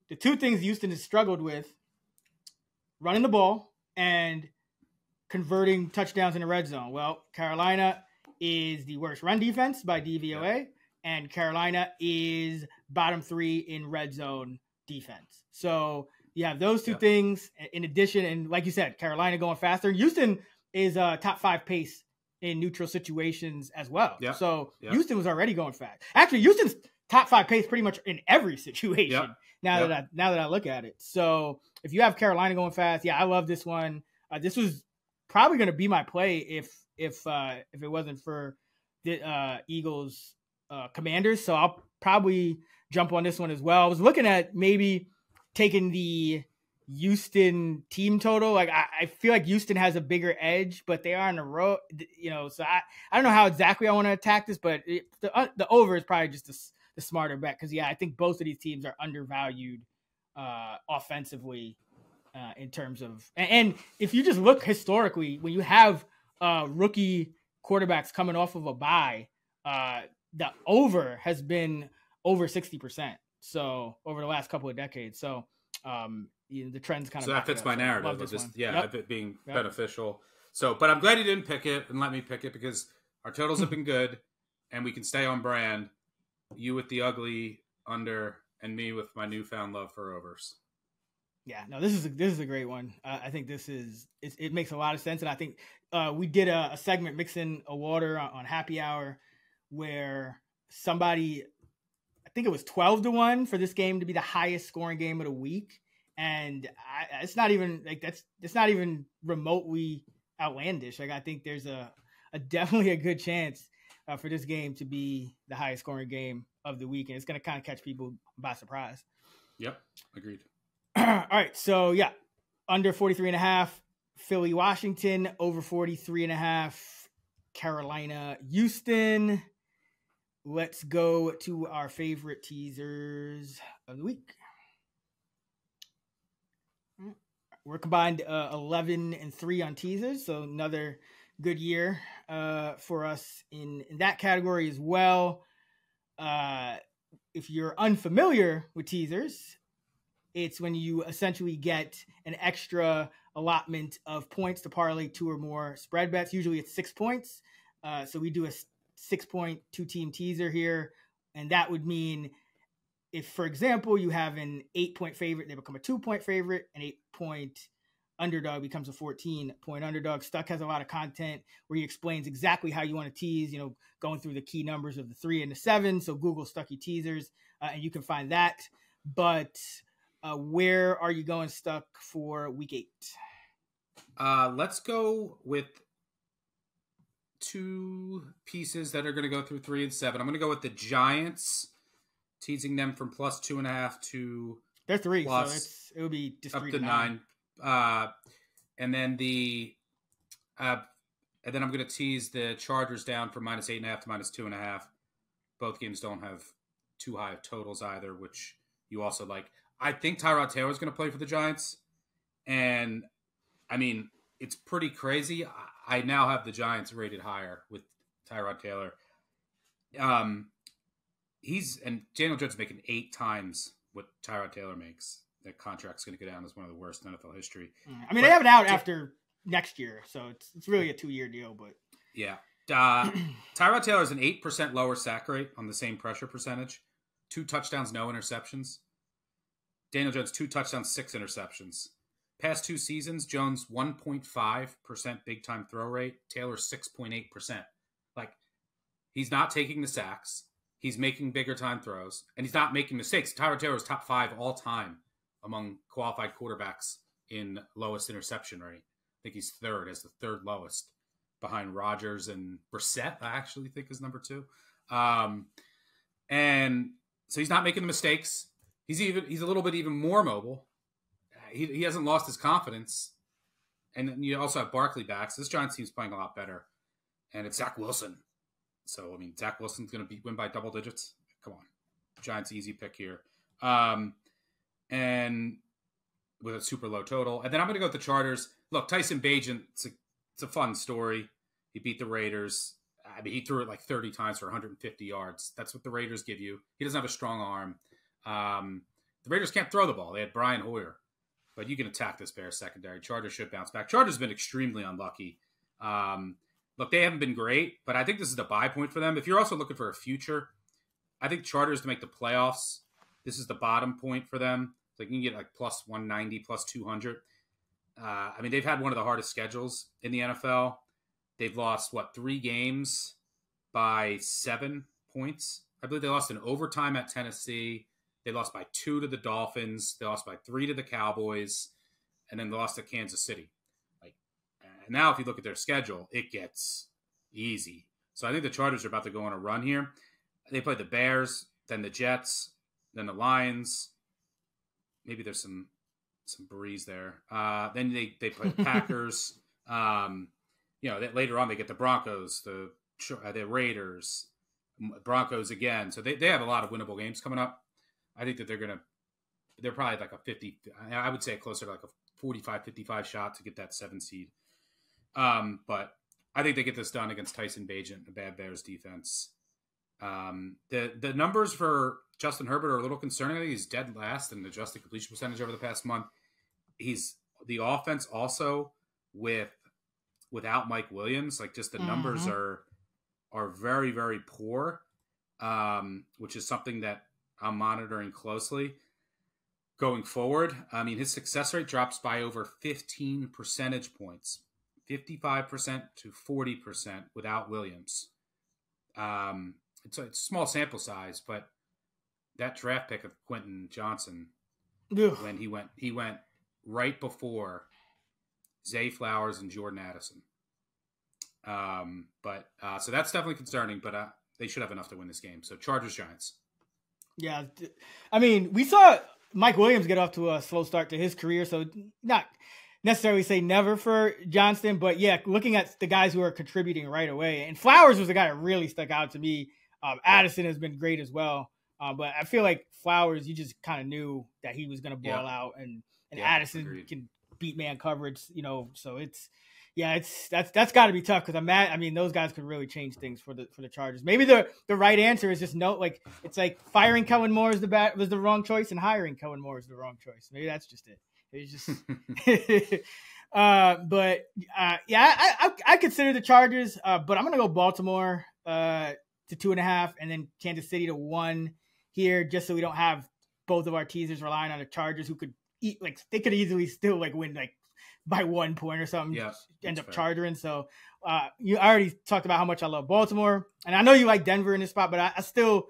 A: The 2 things Houston has struggled with, running the ball and converting touchdowns in the red zone. Well, Carolina is the worst run defense by DVOA, and Carolina is bottom 3 in red zone defense. So you have those 2 things in addition. And like you said, Carolina going faster. Houston is top 5 pace in neutral situations as well. Yep. So Houston was already going fast. Actually, Houston's top 5 pace pretty much in every situation. Yep. Now that I look at it. So if you have Carolina going fast, I love this one. This was probably going to be my play if it wasn't for the Eagles Commanders. So I'll probably jump on this one as well. I was looking at maybe taking the Houston team total. Like I feel like Houston has a bigger edge, but they are on the road. So I don't know how exactly I want to attack this, but the over is probably just the smarter bet because I think both of these teams are undervalued offensively in terms of and if you just look historically when you have rookie quarterbacks coming off of a bye, the over has been over 60%. So over the last couple of decades. So the trend's kind of
B: so that fits my narrative of this, of it being beneficial. So, but I'm glad you didn't pick it and let me pick it because our totals have been good and we can stay on brand. You with the ugly under and me with my newfound love for overs.
A: Yeah, no, this is a great one. I think it makes a lot of sense. And I think we did a segment mixing a water on Happy Hour where somebody, I think it was 12-1 for this game to be the highest scoring game of the week. And it's not even like that's not even remotely outlandish. Like I think there's a definitely a good chance for this game to be the highest scoring game of the week. And it's going to kind of catch people by surprise.
B: Yep. Agreed.
A: All right. So yeah, under 43.5, Philly, Washington, over 43.5, Carolina, Houston. Let's go to our favorite teasers of the week. We're combined 11-3 on teasers, so another good year for us in that category as well. If you're unfamiliar with teasers, it's when you essentially get an extra allotment of points to parlay 2 or more spread bets. Usually it's 6 points. So we do a 6-point 2-team teaser here. And that would mean if, for example, you have an 8-point favorite, they become a 2-point favorite, an 8-point underdog becomes a 14-point underdog. Stuck has a lot of content where he explains exactly how you want to tease, going through the key numbers of the 3 and the 7. So Google Stuckey teasers, and you can find that. But where are you going, Stuck, for week 8?
B: Let's go with 2 pieces that are going to go through 3 and 7. I'm going to go with the Giants, teasing them from plus 2.5 to
A: they're 3,
B: plus,
A: so it would be just
B: up
A: 3
B: to 9. And then and then I'm going to tease the Chargers down from minus 8.5 to minus 2.5. Both games don't have too high of totals either, which you also like. I think Tyrod Taylor is going to play for the Giants. And, I mean, it's pretty crazy. I now have the Giants rated higher with Tyrod Taylor. And Daniel Jones making 8 times what Tyrod Taylor makes. That contract's going to go down as one of the worst in NFL history.
A: I mean, they have it out after next year, so it's really a 2-year deal. But
B: yeah, Tyrod Taylor is an 8% lower sack rate on the same pressure percentage. 2 touchdowns, no interceptions. Daniel Jones, 2 touchdowns, 6 interceptions. Past 2 seasons, Jones 1.5% big time throw rate. Taylor 6.8%. Like, he's not taking the sacks. He's making bigger time throws, and he's not making mistakes. Tyrod Taylor is top 5 all time among qualified quarterbacks in lowest interception rate. I think he's 3rd, as the 3rd lowest, behind Rodgers and Brissett. I actually think is number 2. And so he's not making the mistakes. He's a little bit even more mobile. He hasn't lost his confidence. And then you also have Barkley back. So this Giants team's playing a lot better. And it's Zach Wilson. So, I mean, Zach Wilson's going to win by double digits. Come on. Giants easy pick here. And with a super low total. And then I'm going to go with the Chargers. Look, Tyson Bagent, it's a fun story. He beat the Raiders. I mean, he threw it like 30 times for 150 yards. That's what the Raiders give you. He doesn't have a strong arm. The Raiders can't throw the ball. They had Brian Hoyer. But you can attack this Bears secondary. Chargers should bounce back. Chargers have been extremely unlucky. Look, they haven't been great, but I think this is the buy point for them. If you're also looking for a future, I think Chargers to make the playoffs, this is the bottom point for them. So you can get like plus 190, plus 200. I mean, they've had one of the hardest schedules in the NFL. They've lost, 3 games by 7 points. I believe they lost in overtime at Tennessee. They lost by 2 to the Dolphins. They lost by 3 to the Cowboys. And then they lost to Kansas City. And now if you look at their schedule, it gets easy. So I think the Chargers are about to go on a run here. They play the Bears, then the Jets, then the Lions. Maybe there's some breeze there. Then they play the Packers. Later on they get the Broncos, the Raiders, Broncos again. So they have a lot of winnable games coming up. I think that they're probably like a 50. I would say closer to like a 45-55 shot to get that 7 seed. But I think they get this done against Tyson Bagent, a bad Bears defense. The numbers for Justin Herbert are a little concerning. I think he's dead last in adjusted completion percentage over the past month. He's the offense also without Mike Williams. Like just the numbers are very, very poor, which is something that I'm monitoring closely going forward. I mean, his success rate drops by over 15 percentage points, 55% to 40% without Williams. It's a small sample size, but that draft pick of Quentin Johnson,
A: Ugh.
B: when he went right before Zay Flowers and Jordan Addison. So that's definitely concerning, but they should have enough to win this game. So Chargers Giants.
A: Yeah, I mean, we saw Mike Williams get off to a slow start to his career, so not necessarily say never for Johnston, but yeah, looking at the guys who are contributing right away, and Flowers was the guy that really stuck out to me. Addison has been great as well, but I feel like Flowers, you just kind of knew that he was going to ball out, and Addison can beat man coverage, so that's got to be tough because I mean, those guys could really change things for the Chargers. Maybe the right answer is just it's like firing Kellen Moore was the wrong choice, and hiring Kellen Moore is the wrong choice. Maybe that's just it. It's just, I consider the Chargers, but I'm gonna go Baltimore to 2.5, and then Kansas City to 1 here, just so we don't have both of our teasers relying on the Chargers, who could they could easily still win by 1 point or something.
B: Yeah,
A: end up
B: fair.
A: charging. So I already talked about how much I love Baltimore, and I know you like Denver in this spot, but I still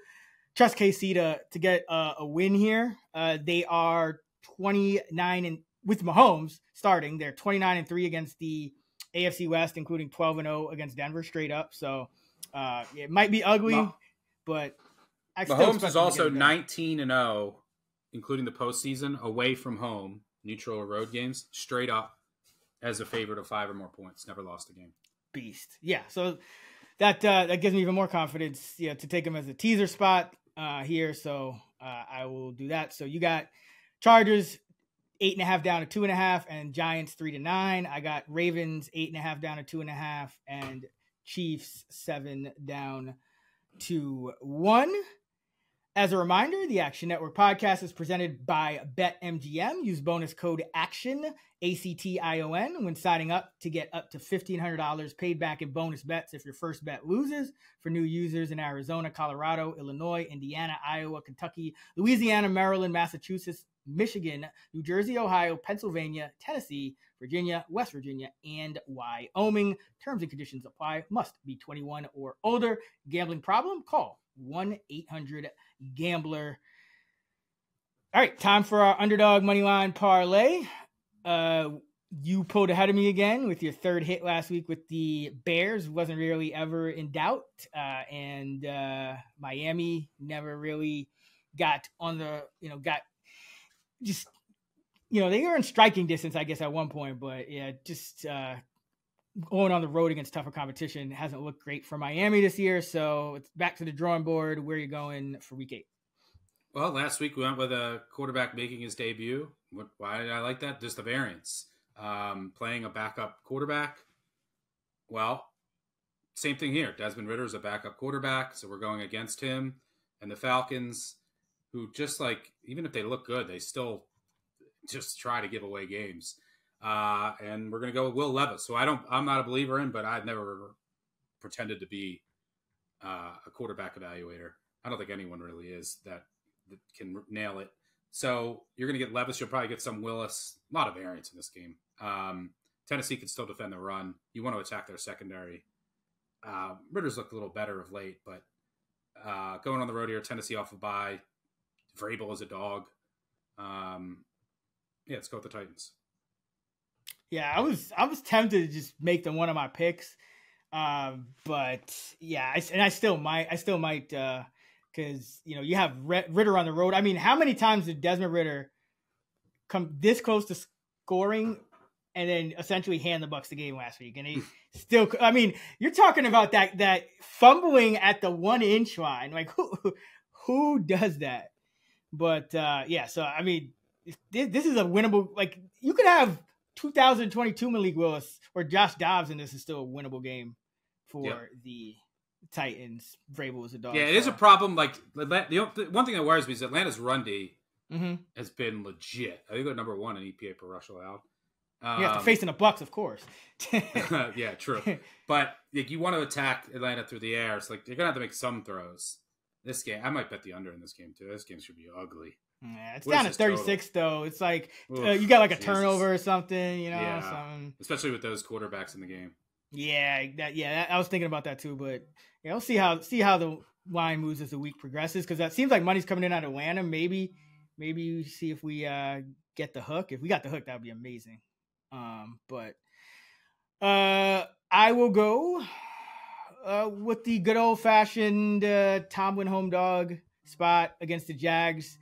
A: trust KC to get a win here. They are 29 and with Mahomes starting, they're 29-3 against the AFC West, including 12-0 against Denver straight up. So it might be ugly, but I still
B: Mahomes
A: expect
B: is
A: them to
B: also
A: get it done.
B: 19-0, including the postseason, away from home, neutral or road games, straight up as a favorite of 5 or more points. Never lost a game.
A: Beast. Yeah. So that gives me even more confidence, to take him as a teaser spot here. So I will do that. So you got Chargers 8.5 down to 2.5, and Giants 3-9. I got Ravens 8.5 down to 2.5, and Chiefs 7 down to 1. As a reminder, the Action Network podcast is presented by BetMGM. Use bonus code ACTION, ACTION, when signing up to get up to $1,500 paid back in bonus bets if your first bet loses. For new users in Arizona, Colorado, Illinois, Indiana, Iowa, Kentucky, Louisiana, Maryland, Massachusetts, Michigan, New Jersey, Ohio, Pennsylvania, Tennessee, Virginia, West Virginia, and Wyoming. Terms and conditions apply. Must be 21 or older. Gambling problem? Call 1-800-GAMBLER. All right, time for our underdog moneyline parlay. You pulled ahead of me again with your third hit last week with the Bears. Wasn't really ever in doubt. And Miami never really got on the, they were in striking distance, I guess, at one point. But yeah, just going on the road against tougher competition hasn't looked great for Miami this year. So it's back to the drawing board. Where are you going for week 8?
B: Well, last week we went with a quarterback making his debut. Why did I like that? Just the variance. Playing a backup quarterback. Well, same thing here. Desmond Ridder is a backup quarterback, so we're going against him. And the Falcons, who just even if they look good, they still just try to give away games. And we're going to go with Will Levis, who I'm not a believer in, but I've never pretended to be a quarterback evaluator. I don't think anyone really is that can nail it. So you're going to get Levis. You'll probably get some Willis. A lot of variance in this game. Tennessee can still defend the run. You want to attack their secondary. Ritter's looked a little better of late, but going on the road here, Tennessee off a bye. Vrabel is a dog. Let's go with the Titans.
A: Yeah, I was tempted to just make them one of my picks, but yeah, I still might, because you have Ridder on the road. I mean, how many times did Desmond Ridder come this close to scoring and then essentially hand the Bucs the game last week? And he still, I mean, you're talking about that fumbling at the 1-inch line. Like who does that? But yeah, so I mean, this is a winnable. You could have 2022 Malik Willis or Josh Dobbs, and this is still a winnable game for the Titans. Vrabel is a dog.
B: Yeah, it is a problem. The one thing that worries me is Atlanta's run D has been legit. I think they're number 1 in EPA per rush allowed.
A: You have to face in the Bucs, of course.
B: Yeah, true. But you want to attack Atlanta through the air. It's you're gonna have to make some throws. This game, I might bet the under in this game too. This game should be ugly.
A: Yeah, it's down to 36 though. It's you got a turnover or something, something.
B: Especially with those quarterbacks in the game.
A: Yeah, I was thinking about that too, but we'll see how the line moves as the week progresses, because that seems like money's coming in out of Atlanta. Maybe we see if we get the hook. If we got the hook, that would be amazing. But I will go with the good old fashioned Tomlin home dog spot against the Jags.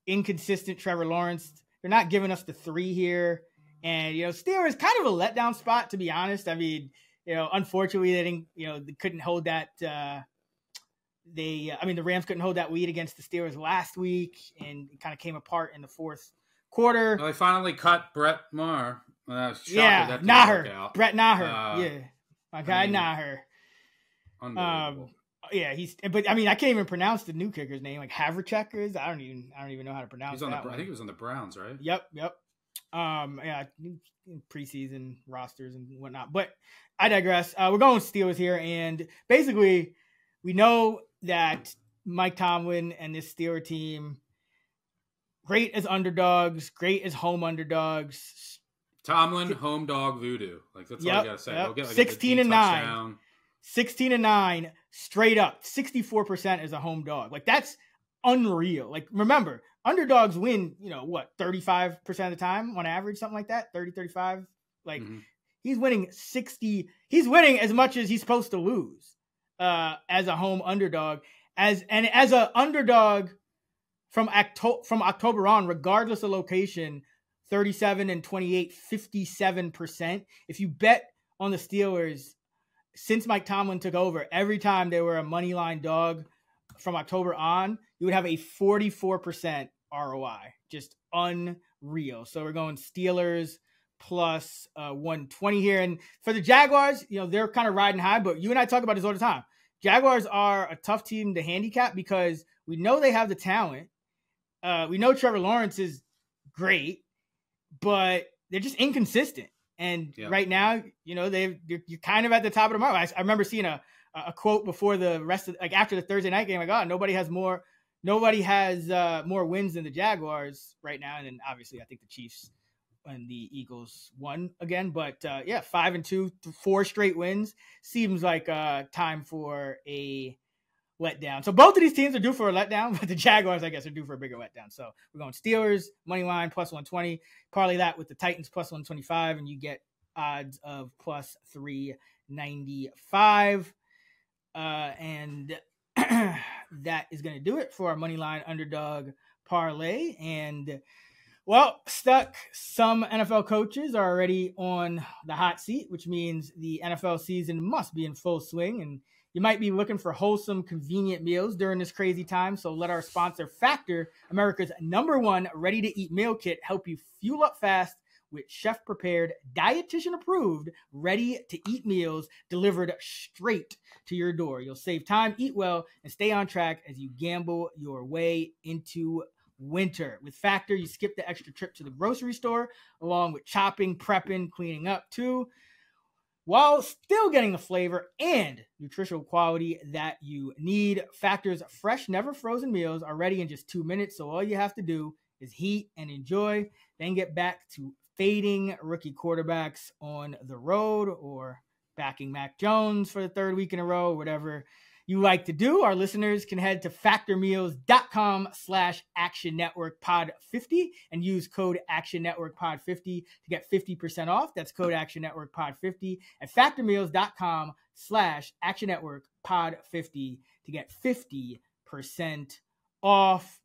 A: Inconsistent Trevor Lawrence. They're not giving us the 3 here. And, Steelers kind of a letdown spot, to be honest. I mean, unfortunately they didn't, they couldn't hold that. The Rams couldn't hold that lead against the Steelers last week, and it kind of came apart in the fourth quarter.
B: Well, they finally cut Brett Maher.
A: Naher. Brett Naher. My guy Naher.
B: Unbelievable.
A: But I can't even pronounce the new kicker's name, like Havlicek. I don't even know how to pronounce that.
B: I think he was on the Browns, right?
A: Yep. Preseason rosters and whatnot. But I digress. We're going Steelers here, and basically we know that Mike Tomlin and this Steeler team, great as underdogs, great as home underdogs.
B: Tomlin, home dog voodoo. Like, that's all you got to say.
A: Yep. 16-9. 16-9 straight up. 64% as a home dog. Like, that's unreal. Like, remember, underdogs win, 35% of the time on average, something like that. 30, 35. Like, he's winning 60. He's winning as much as he's supposed to lose as a home underdog. As a underdog from October on, regardless of location, 37 and 28, 57%. If you bet on the Steelers since Mike Tomlin took over, every time they were a money line dog from October on, you would have a 44% ROI. Just unreal. So we're going Steelers plus 120 here. And for the Jaguars, they're kind of riding high, but you and I talk about this all the time. Jaguars are a tough team to handicap because we know they have the talent. We know Trevor Lawrence is great, but they're just inconsistent. And right now, you're kind of at the top of the market. I remember seeing a quote before the rest of, like, after the Thursday night game, like, nobody has more wins than the Jaguars right now. And then obviously I think the Chiefs and the Eagles won again, but 5-2, 4 straight wins seems like time for a letdown. So both of these teams are due for a letdown, but the Jaguars, I guess, are due for a bigger letdown. So we're going Steelers money line plus 120, parlay that with the Titans plus 125, and you get odds of plus 395. And that is going to do it for our money line underdog parlay. And Stuck, some NFL coaches are already on the hot seat, which means the NFL season must be in full swing, and you might be looking for wholesome, convenient meals during this crazy time. So let our sponsor Factor, America's #1 ready-to-eat meal kit, help you fuel up fast with chef-prepared, dietitian-approved, ready-to-eat meals delivered straight to your door. You'll save time, eat well, and stay on track as you gamble your way into winter. With Factor, you skip the extra trip to the grocery store, along with chopping, prepping, cleaning up too, while still getting the flavor and nutritional quality that you need. Factor's fresh, never frozen meals are ready in just 2 minutes, so all you have to do is heat and enjoy, then get back to fading rookie quarterbacks on the road or backing Mac Jones for the 3rd week in a row, whatever you like to do. Our listeners can head to factormeals.com/actionnetworkpod50 and use code actionnetworkpod50 to get 50% off. That's code actionnetworkpod50 at factormeals.com/actionnetworkpod50 to get 50% off.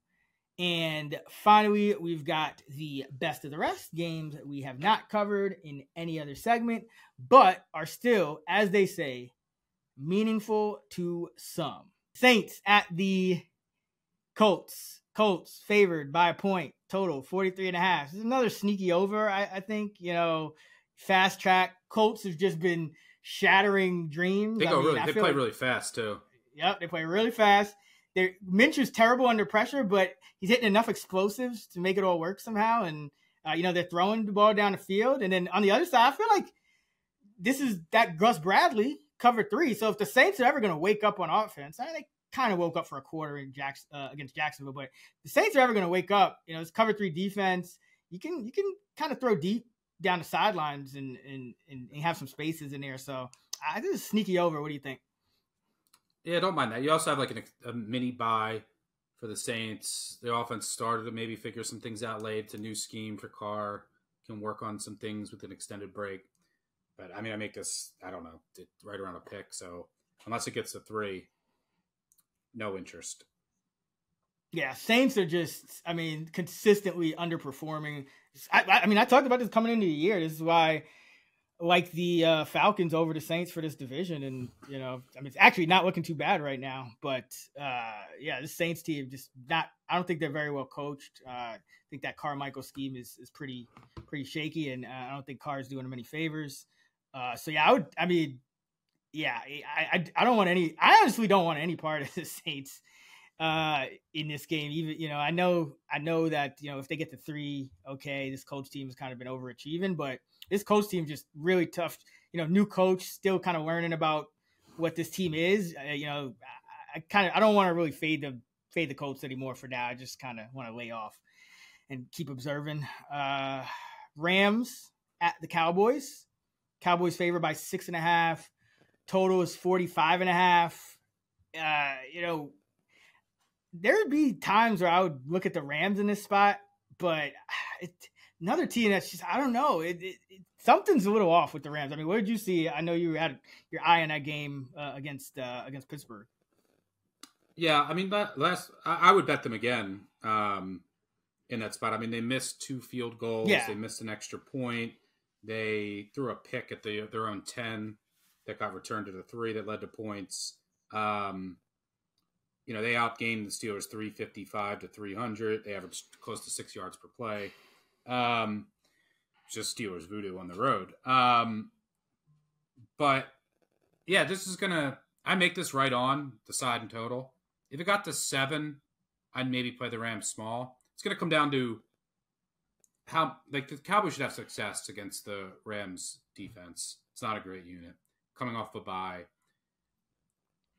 A: And finally, we've got the best of the rest games that we have not covered in any other segment, but are still, as they say, meaningful to some. Saints at the Colts. Colts favored by a point, total 43.5. This is another sneaky over, I think. Fast track. Colts have just been shattering dreams.
B: They play really fast too.
A: Yep, they play really fast. Minshew's terrible under pressure, but he's hitting enough explosives to make it all work somehow. And they're throwing the ball down the field. And then on the other side, I feel like this is that Gus Bradley cover 3. So if the Saints are ever going to wake up on offense, they kind of woke up for a quarter in against Jacksonville, but the Saints are ever going to wake up, this cover 3 defense, you can kind of throw deep down the sidelines and have some spaces in there. So I think it's sneaky over. What do you think?
B: Yeah, don't mind that. You also have like a mini bye for the Saints. Their offense started to maybe figure some things out late. It's a new scheme for Carr. Can work on some things with an extended break. But I mean, I make this, I don't know, right around a pick. So unless it gets to 3, no interest.
A: Yeah, Saints are just, I mean, consistently underperforming. I mean, I talked about this coming into the year. This is why I like the Falcons over the Saints for this division. And, you know, I mean, it's actually not looking too bad right now. But, yeah, this Saints team just not – I don't think they're very well coached. I think that Carmichael scheme is pretty shaky, and I don't think Carr's doing them any favors. So, yeah, I don't want any – I honestly don't want any part of the Saints in this game. Even, you know, I know that, you know, if they get to 3, okay, this Colts team has kind of been overachieving, but this Colts team just really tough, you know, new coach, still kind of learning about what this team is. You know, I don't want to really fade the Colts anymore for now. I just kind of want to lay off and keep observing. Rams at the Cowboys. Cowboys favored by 6.5. Total is 45.5. You know, there'd be times where I would look at the Rams in this spot, but another team that's just, I don't know. Something's a little off with the Rams. I mean, what did you see? I know you had your eye on that game against Pittsburgh.
B: Yeah, I mean, I would bet them again in that spot. I mean, they missed 2 field goals. Yeah. They missed an extra point. They threw a pick at their own 10 that got returned to the 3 that led to points. You know, they outgained the Steelers 355 to 300. They averaged close to 6 yards per play. Just Steelers voodoo on the road. But yeah, this is I make this right on the side and total. If it got to 7, I'd maybe play the Rams small. It's going to come down to how, like, the Cowboys should have success against the Rams defense. It's not a great unit. Coming off a bye.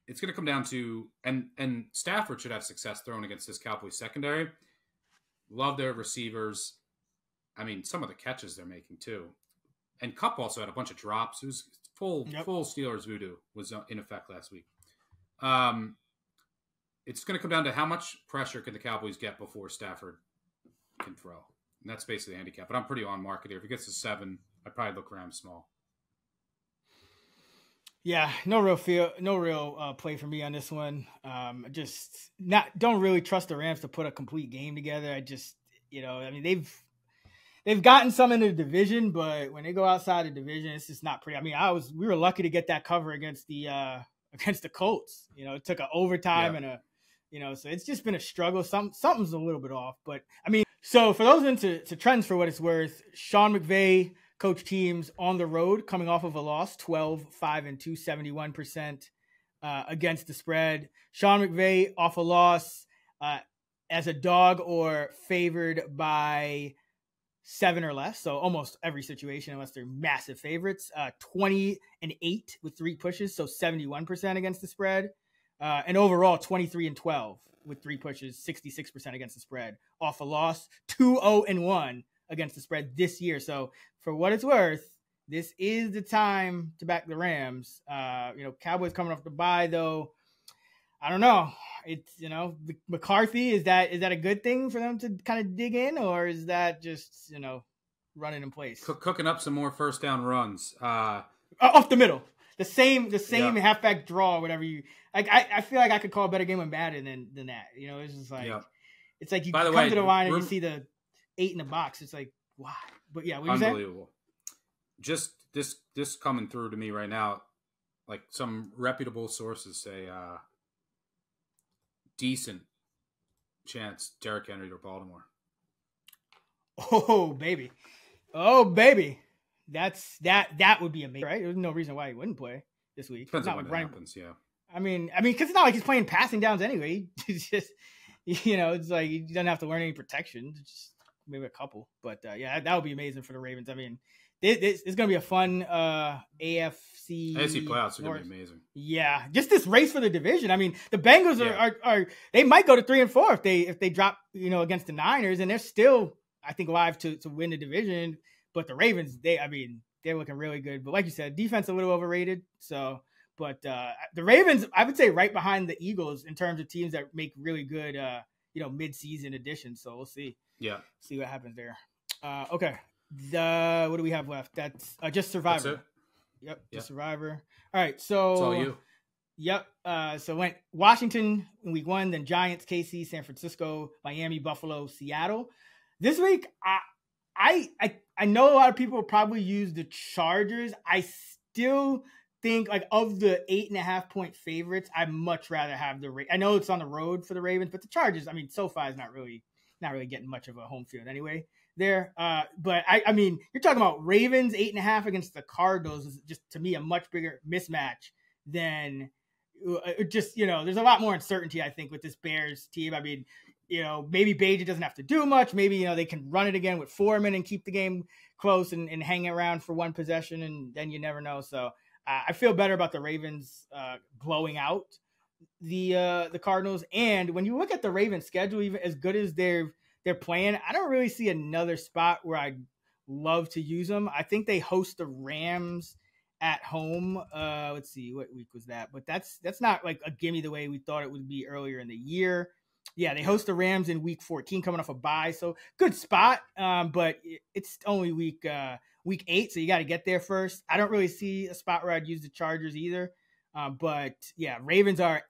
B: It's going to come down to, and Stafford should have success throwing against this Cowboys secondary. Love their receivers. I mean, some of the catches they're making too. And Kupp also had a bunch of drops. It was full Steelers voodoo was in effect last week. It's going to come down to how much pressure can the Cowboys get before Stafford can throw. And that's basically the handicap. But I'm pretty on market here. If it gets to 7, I'd probably look Rams small.
A: Yeah, no real play for me on this one. Don't really trust the Rams to put a complete game together. I just, you know, I mean, they've gotten some in the division, but when they go outside the division, it's just not pretty. I mean, we were lucky to get that cover against the Colts. You know, it took an overtime and so it's just been a struggle. Something's a little bit off, but I mean, so for those into trends for what it's worth, Sean McVay coach teams on the road coming off of a loss, 12-5-2, 71% against the spread. Sean McVay off a loss as a dog or favored by 7 or less. So almost every situation, unless they're massive favorites. 20-8 with 3 pushes. So 71% against the spread. And overall 23-12 with 3 pushes, 66% against the spread off a loss, 2-0-1 against the spread this year. So for what it's worth, this is the time to back the Rams. Cowboys coming off the bye though. I don't know. It's, McCarthy, is that a good thing for them to kind of dig in, or is that just, running in place?
B: Cooking up some more first down runs.
A: Off the middle. The same halfback draw, whatever you like. I feel like I could call a better game on Madden than that. It's just like it's like you come to the line and you see the 8 in the box. It's like, why? But yeah, what
B: unbelievable. Just this coming through to me right now, like some reputable sources say, decent chance Derrick Henry to Baltimore.
A: Oh baby. That would be amazing, right? There's no reason why he wouldn't play this week.
B: Depends on when it happens, yeah.
A: I mean, because it's not like he's playing passing downs anyway. It's just, it's like he doesn't have to learn any protection. Just maybe a couple, but that would be amazing for the Ravens. I mean, it's going to be a fun AFC
B: playoffs are going to be amazing.
A: Yeah, just this race for the division. I mean, the Bengals are they might go to 3-4 if they drop against the Niners, and they're still, I think, live to win the division. But the Ravens, they're looking really good. But like you said, defense a little overrated. So, But the Ravens, I would say, right behind the Eagles in terms of teams that make really good, mid-season additions. So we'll see.
B: Yeah.
A: See what happens there. Okay. What do we have left? That's just Survivor.
B: That's it.
A: Yep. Just Survivor. All right. So
B: it's all you.
A: Yep. So went Washington in week 1, then Giants, KC, San Francisco, Miami, Buffalo, Seattle. This week, I know a lot of people will probably use the Chargers. I still think, like, of the 8.5 point favorites, I'd much rather have I know it's on the road for the Ravens, but the Chargers, I mean, SoFi is not really getting much of a home field anyway there. But I mean, you're talking about Ravens 8.5 against the Cardinals is just, to me, a much bigger mismatch than just, there's a lot more uncertainty, I think, with this Bears team. I mean, maybe Beige doesn't have to do much. Maybe, they can run it again with Foreman and keep the game close and hang around for one possession, and then you never know. So I feel better about the Ravens blowing out the Cardinals. And when you look at the Ravens schedule, even as good as they're playing, I don't really see another spot where I'd love to use them. I think they host the Rams at home. Let's see, what week was that? But that's not like a gimme the way we thought it would be earlier in the year. Yeah, they host the Rams in week 14, coming off a bye, so good spot. But it's only week 8, so you got to get there first. I don't really see a spot where I'd use the Chargers either. But yeah, Ravens are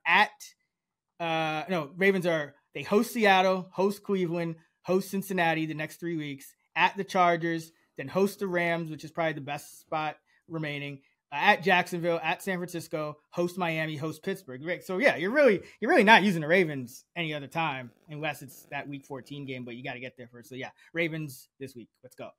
A: they host Seattle, host Cleveland, host Cincinnati the next 3 weeks, at the Chargers, then host the Rams, which is probably the best spot remaining, at Jacksonville, at San Francisco, host Miami, host Pittsburgh. Right? So yeah, you're really not using the Ravens any other time unless it's that week 14 game, but you got to get there first. So yeah, Ravens this week. Let's go.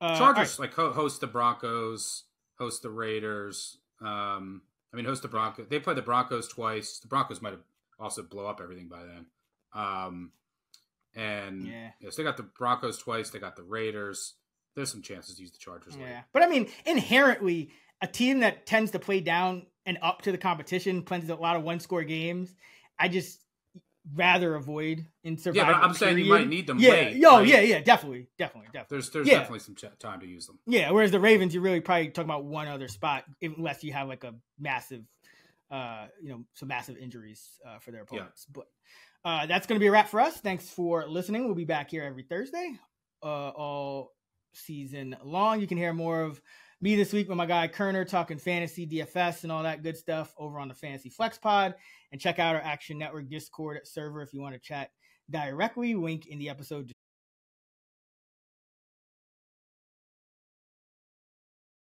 B: Chargers host the Broncos, host the Raiders. Host the Broncos. They play the Broncos twice. The Broncos might have also blow up everything by then. So they got the Broncos twice. They got the Raiders. There's some chances to use the Chargers.
A: Yeah, but I mean, inherently, a team that tends to play down and up to the competition, plays a lot of one-score games, I just rather avoid in Survivor.
B: Yeah, but I'm saying you might need them late.
A: Yeah, definitely.
B: There's definitely some time to use them.
A: Yeah, whereas the Ravens, you're really probably talking about one other spot, unless you have like a massive, some massive injuries for their opponents. Yeah. But that's going to be a wrap for us. Thanks for listening. We'll be back here every Thursday, all season long. You can hear more of me this week with my guy Kerner talking fantasy, DFS, and all that good stuff over on the Fantasy Flex Pod. And check out our Action Network Discord server if you want to chat directly. Link in the episode